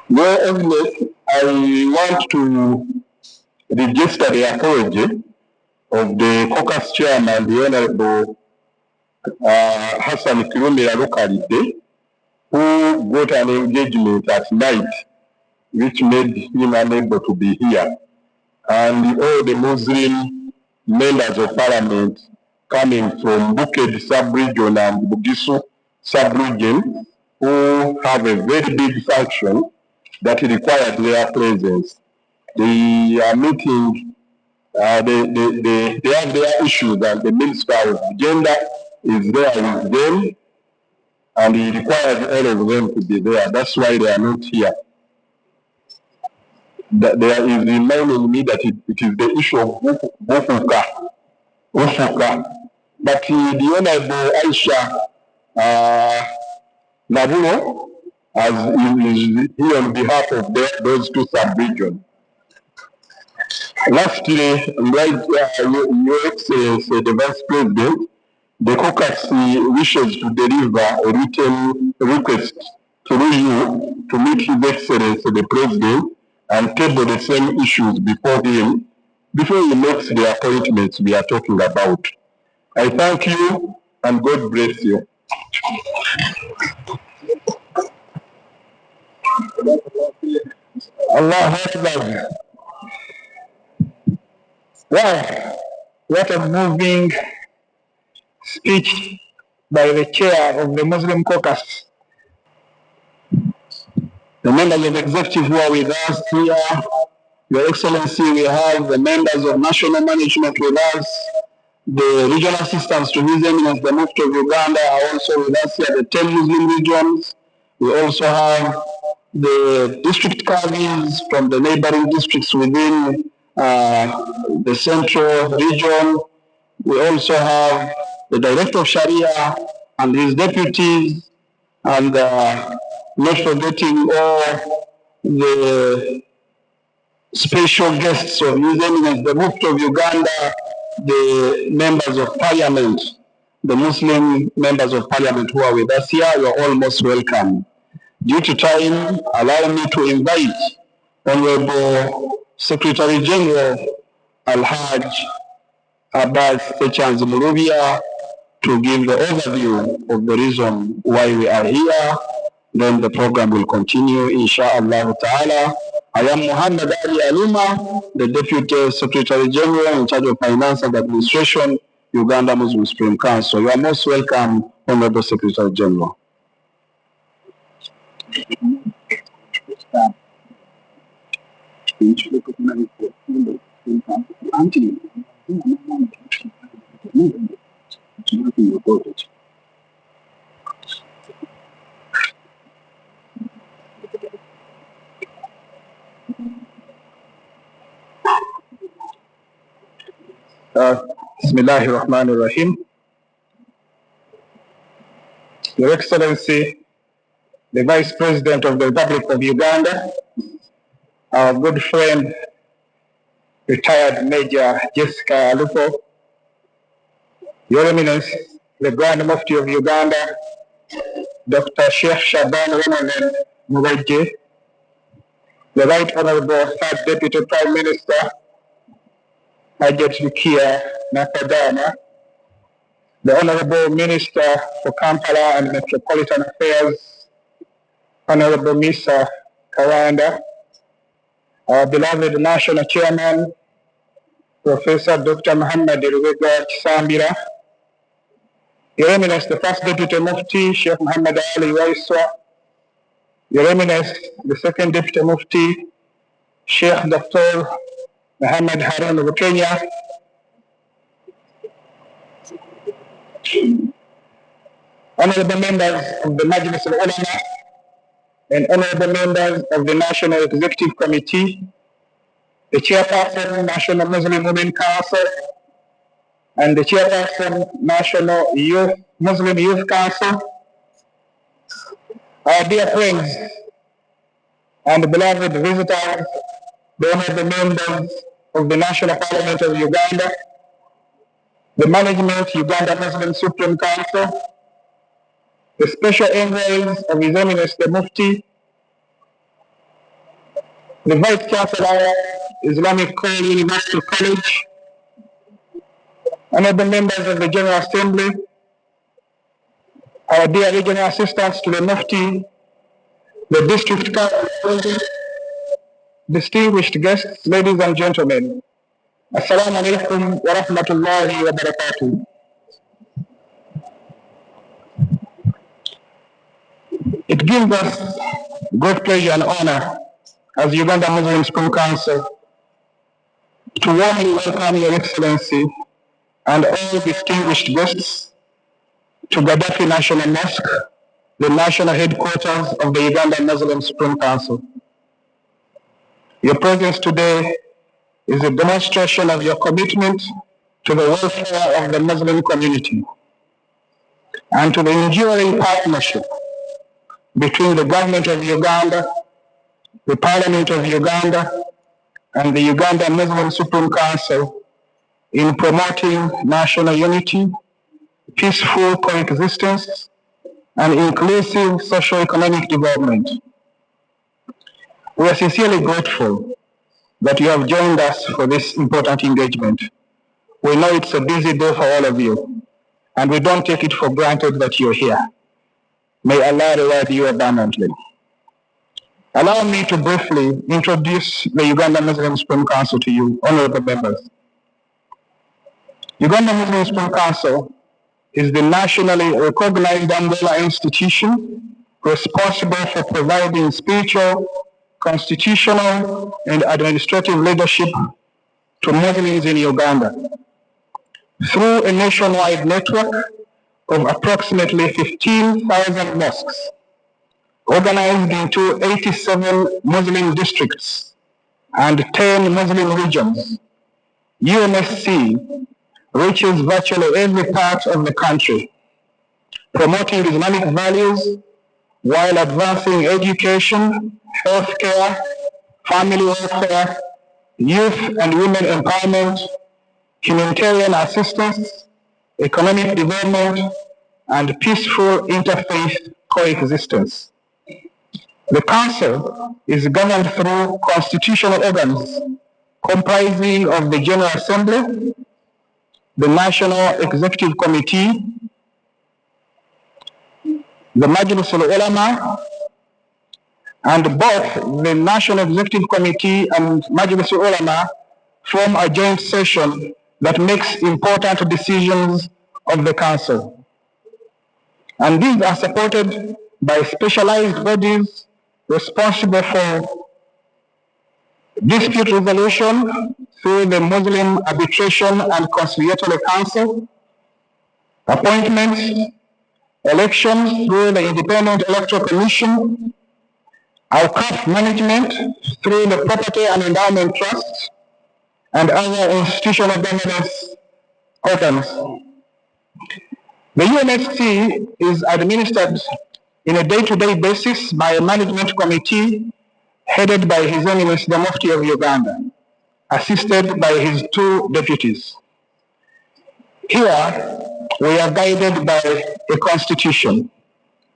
[SPEAKER 7] Your Eminence, I want to register the apology of the caucus chairman, the Honorable Hassan Kirumira Lukalide, who got an engagement at night, which made him unable to be here. And all the Muslim members of Parliament coming from Buked sub-region and Bugisu sub-region, who have a very big function that required their presence. They are meeting, they have their issues, and the Minister of Gender is there with them, and he requires all of them to be there. That's why they are not here. There is reminding me that it is the issue of Ufuka. But the Honorable Aisha Nabuno is here on behalf of those two sub-regions. Lastly, Your Excellency, the Vice President, the caucus wishes to deliver a written request through you to meet His Excellency the President and table the same issues before him before he makes the appointments we are talking about. I thank you and God bless you.
[SPEAKER 6] Allah Akbar. Wow, what a moving speech by the chair of the Muslim Caucus. The members of the executive who are with us here, Your Excellency, we have the members of national management with us, the regional assistants to His Eminence, the Mufti of Uganda are also with us here, the 10 Muslim regions. We also have the district cadres from the neighboring districts within the central region. We also have the Director of Sharia and his deputies, and not forgetting all the special guests of His Eminence, the Mufti of Uganda, the members of Parliament, the Muslim members of Parliament who are with us here. You are all most welcome. Due to time, allow me to invite Honorable Secretary General Al-Hajj Abbas Echanz Murubia to give the overview of the reason why we are here. Then the program will continue, inshallah ta'ala. I am Muhammad Ali Aluma, the Deputy Secretary General in charge of Finance and Administration, Uganda Muslim Supreme Council. You are most welcome, Honorable Secretary General. Bismillahir Rahmanir Rahim. Your Excellency, the Vice President of the Republic of Uganda, our good friend, retired Major Jessica Alupo, Your Eminence, the Grand Mufti of Uganda, Dr. Sheikh Shaban Ramadan Mubajje, the Right Honorable Third Deputy Prime Minister, Hajat Rukia Nakadama, the Honorable Minister for Kampala and Metropolitan Affairs, Honorable Misa Kawanda, our beloved National Chairman, Professor Dr. Muhammad Ruwega Chisambira, Your Eminence, the First Deputy Mufti, Sheikh Muhammad Ali Waiswa, Your Eminence, the Second Deputy Mufti, Sheikh Dr. Muhammad Harun Bukenya, honorable members of the Majlis al-Ulama, and honorable members of the National Executive Committee, the Chairperson, National Muslim Women Council, and the Chairperson, National Muslim Youth Council, our dear friends and beloved visitors, the honorable members of the National Parliament of Uganda, the management, Uganda Muslim Supreme Council, the special envoys of His Eminence the Mufti, the Vice Chancellor, Islamic University College, honorable members of the General Assembly, our dear regional assistants to the Mufti, the District Council, distinguished guests, ladies and gentlemen, Assalamu alaikum wa rahmatullahi wa barakatuh. It gives us great pleasure and honor as Uganda Muslim School Council to warmly welcome Your Excellency and all distinguished guests to Gaddafi National Mosque, the national headquarters of the Uganda Muslim Supreme Council. Your presence today is a demonstration of your commitment to the welfare of the Muslim community and to the enduring partnership between the government of Uganda, the Parliament of Uganda, and the Uganda Muslim Supreme Council in promoting national unity, peaceful coexistence, and inclusive socio-economic development. We are sincerely grateful that you have joined us for this important engagement. We know it's a busy day for all of you, and we don't take it for granted that you're here. May Allah reward you abundantly. Allow me to briefly introduce the Uganda Muslim Supreme Council to you, honorable members. Uganda Muslim Supreme Council is the nationally recognized umbrella institution responsible for providing spiritual, constitutional, and administrative leadership to Muslims in Uganda through a nationwide network of approximately 15,000 mosques organized into 87 Muslim districts and 10 Muslim regions. UMSC reaches virtually every part of the country, promoting Islamic values while advancing education, healthcare, family welfare, youth and women empowerment, humanitarian assistance, economic development, and peaceful interfaith coexistence. The Council is governed through constitutional organs comprising of the General Assembly, the National Executive Committee, the Majlis al-Ulama, and both the National Executive Committee and Majlis al-Ulama form a joint session that makes important decisions of the Council. And these are supported by specialized bodies responsible for dispute resolution through the Muslim Arbitration and Conciliatory Council, appointments, elections through the Independent Electoral Commission, Awqaf management through the Property and Endowment Trust, and other institutional governance organs. The UMSC is administered in a day-to-day basis by a management committee headed by His Eminence the Mufti of Uganda, assisted by his 2 deputies. Here, we are guided by a constitution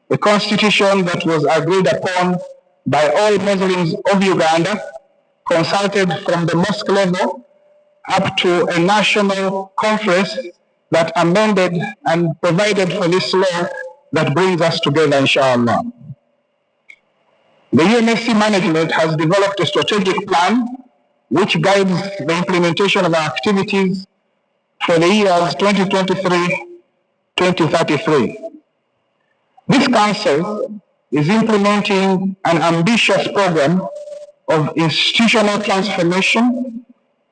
[SPEAKER 6] that was agreed upon by all Muslims of Uganda, consulted from the mosque level up to a national conference that amended and provided for this law that brings us together, inshallah. The UMSC management has developed a strategic plan which guides the implementation of our activities for the years 2023-2033. This council is implementing an ambitious program of institutional transformation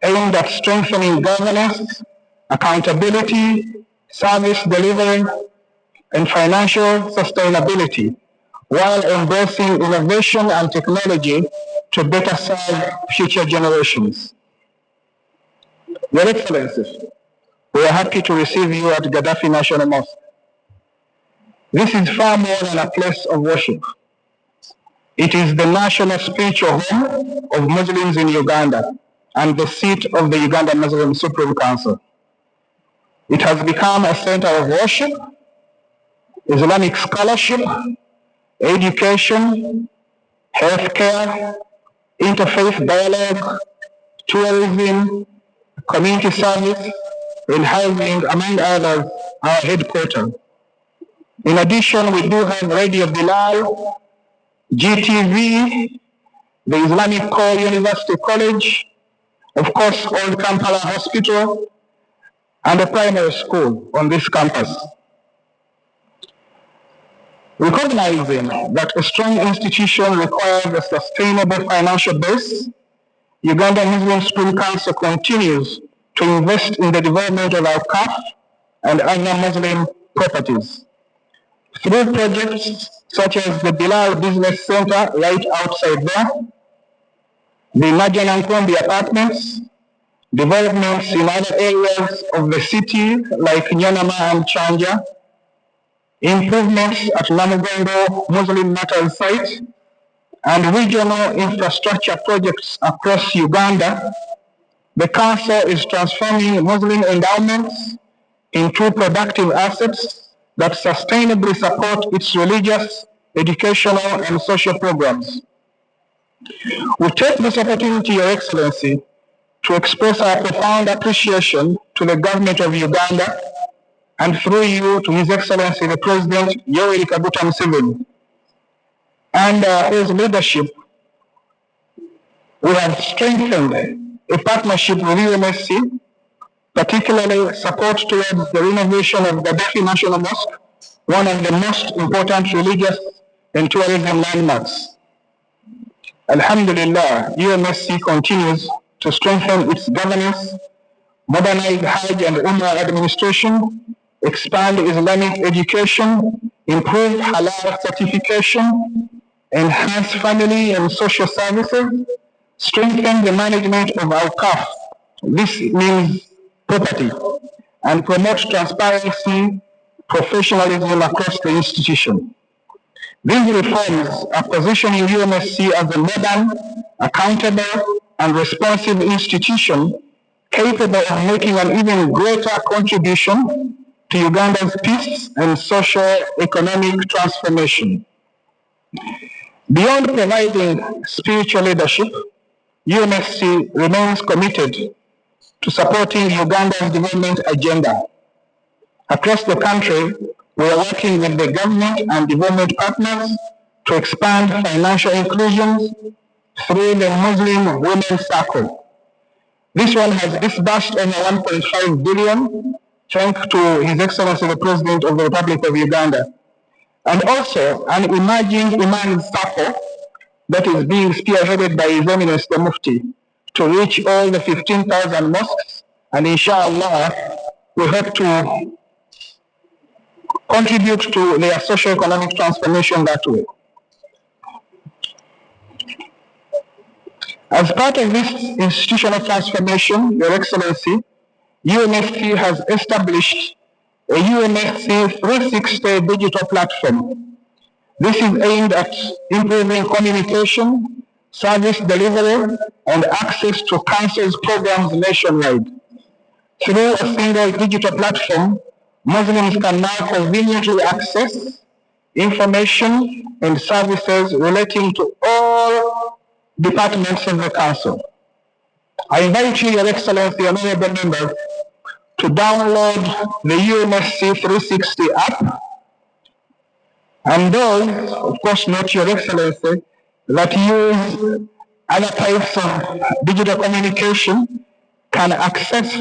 [SPEAKER 6] aimed at strengthening governance, accountability, service delivery, and financial sustainability, while embracing innovation and technology to better serve future generations. Your Excellencies, we are happy to receive you at Gaddafi National Mosque. This is far more than a place of worship. It is the national spiritual home of Muslims in Uganda and the seat of the Uganda Muslim Supreme Council. It has become a center of worship, Islamic scholarship, education, healthcare, interfaith dialogue, tourism, community service, and housing, among others, our headquarters. In addition, we do have Radio Bilal, GTV, the Islamic Core University College, of course, Old Kampala Hospital, and a primary school on this campus. Recognizing that a strong institution requires a sustainable financial base, Uganda Muslim Supreme Council continues to invest in the development of our CAF and other Muslim properties. Through projects such as the Bilal Business Center right outside there, the Najanankombi apartments, developments in other areas of the city like Nyanama and Chanja, improvements at Namugongo Muslim Matters site, and regional infrastructure projects across Uganda, the Council is transforming Muslim endowments into productive assets that sustainably support its religious, educational, and social programs. We take this opportunity, Your Excellency, to express our profound appreciation to the government of Uganda and through you to His Excellency the President Yoweri Kaguta Museveni. Under his leadership, we have strengthened a partnership with UMSC, particularly support towards the renovation of Gaddafi National Mosque, one of the most important religious and tourism landmarks. Alhamdulillah, UMSC continues to strengthen its governance, modernize Hajj and Umrah administration, expand Islamic education, improve halal certification, enhance family and social services, strengthen the management of our CAF, this means property, and promote transparency, professionalism across the institution. These reforms are positioning UMSC as a modern, accountable, and responsive institution capable of making an even greater contribution to Uganda's peace and socio-economic transformation. Beyond providing spiritual leadership, UMSC remains committed to supporting Uganda's development agenda. Across the country, we are working with the government and development partners to expand financial inclusion through the Muslim Women's Circle. This one has disbursed over 1.5 billion, thanks to His Excellency the President of the Republic of Uganda. and also an emerging Imam circle that is being spearheaded by His Eminence the Mufti to reach all the 15,000 mosques, and inshallah, we hope to contribute to their socio-economic transformation that way. As part of this institutional transformation, Your Excellency, UMSC has established a UMSC 360 digital platform. This is aimed at improving communication, service delivery, and access to Council's programs nationwide. Through a single digital platform, Muslims can now conveniently access information and services relating to all departments of the Council. I invite you, Your Excellency, and honorable members, to download the UMSC 360 app, and those, of course, not Your Excellency, that use other types of digital communication can access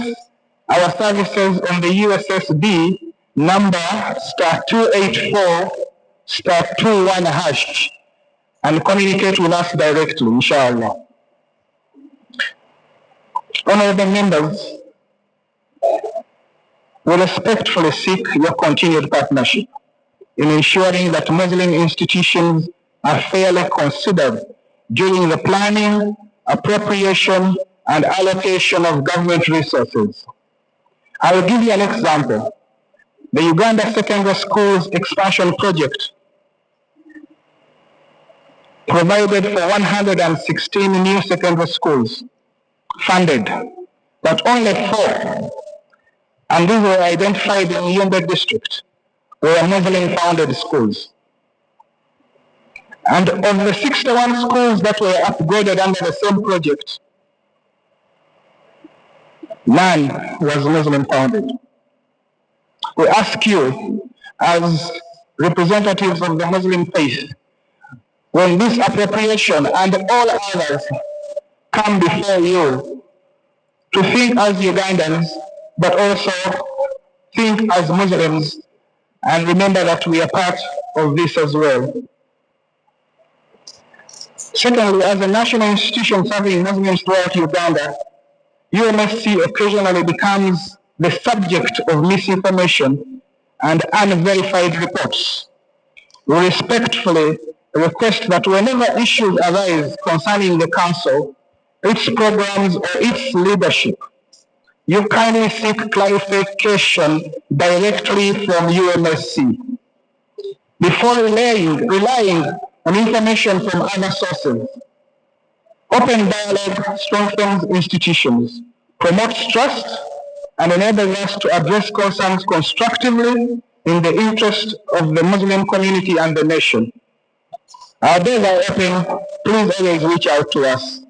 [SPEAKER 6] our services on the USSD number *284*21# and communicate with us directly, inshallah. Honorable members, we respectfully seek your continued partnership in ensuring that Muslim institutions are fairly considered during the planning, appropriation, and allocation of government resources. I will give you an example. The Uganda Secondary Schools Expansion Project provided for 116 new secondary schools, funded, but only 4, and these were identified in Ebyabadde district, were Muslim-founded schools. And of the 61 schools that were upgraded under the same project, none was Muslim-founded. We ask you, as representatives of the Muslim faith, when this appropriation and all others come before you, to think as Ugandans, but also think as Muslims, and remember that we are part of this as well. Secondly, as a national institution serving Muslims throughout Uganda, UMSC occasionally becomes the subject of misinformation and unverified reports. We respectfully request that whenever issues arise concerning the Council, its programs, or its leadership, you kindly seek clarification directly from UMSC before relying on information from other sources. Open dialogue strengthens institutions, promotes trust, and enables us to address concerns constructively in the interest of the Muslim community and the nation. Our doors are open. Please always reach out to us.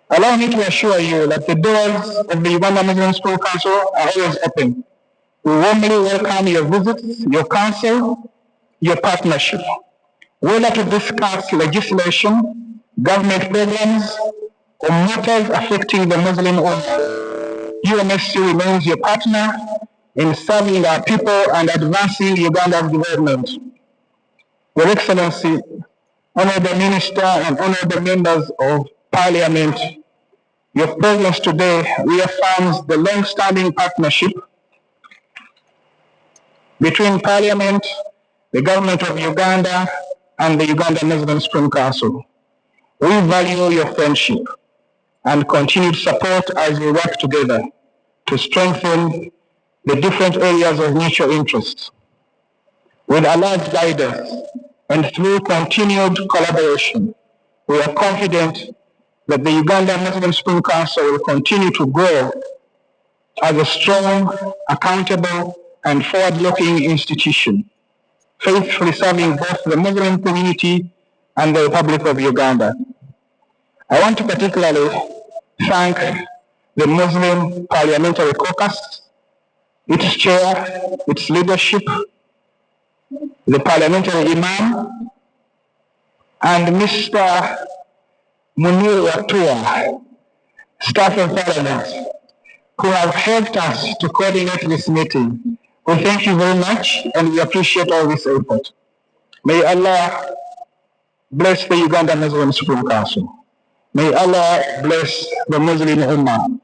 [SPEAKER 6] Allow me to assure you that the doors of the Uganda Muslim School Council are always open. We warmly welcome your visits, your counsel, your partnership, whether to discuss legislation, government programs, or matters affecting the Muslim Ummah. UMSC remains your partner in serving our people and advancing Uganda's development. Your Excellency, Honorable Minister, and Honorable Members of Parliament, your presence today reaffirms the long-standing partnership between Parliament, the Government of Uganda, and the Uganda Muslim Supreme Council. We value your friendship and continued support as we work together to strengthen the different areas of mutual interest. With Allah's guidance and through continued collaboration, we are confident that the Uganda Muslim Supreme Council will continue to grow as a strong, accountable, and forward-looking institution, faithfully serving both the Muslim community and the Republic of Uganda. I want to particularly thank the Muslim Parliamentary Caucus, its chair, its leadership, the Parliamentary Imam, and Mr. Munir Watua, Staff of Parliament, who have helped us to coordinate this meeting. We thank you very much, and we appreciate all this effort. May Allah bless the Uganda Muslim Supreme Council. May Allah bless the Muslim Ummah.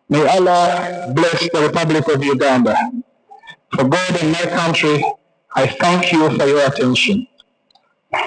[SPEAKER 6] May Allah bless the Republic of Uganda. For God and my country, I thank you for your attention.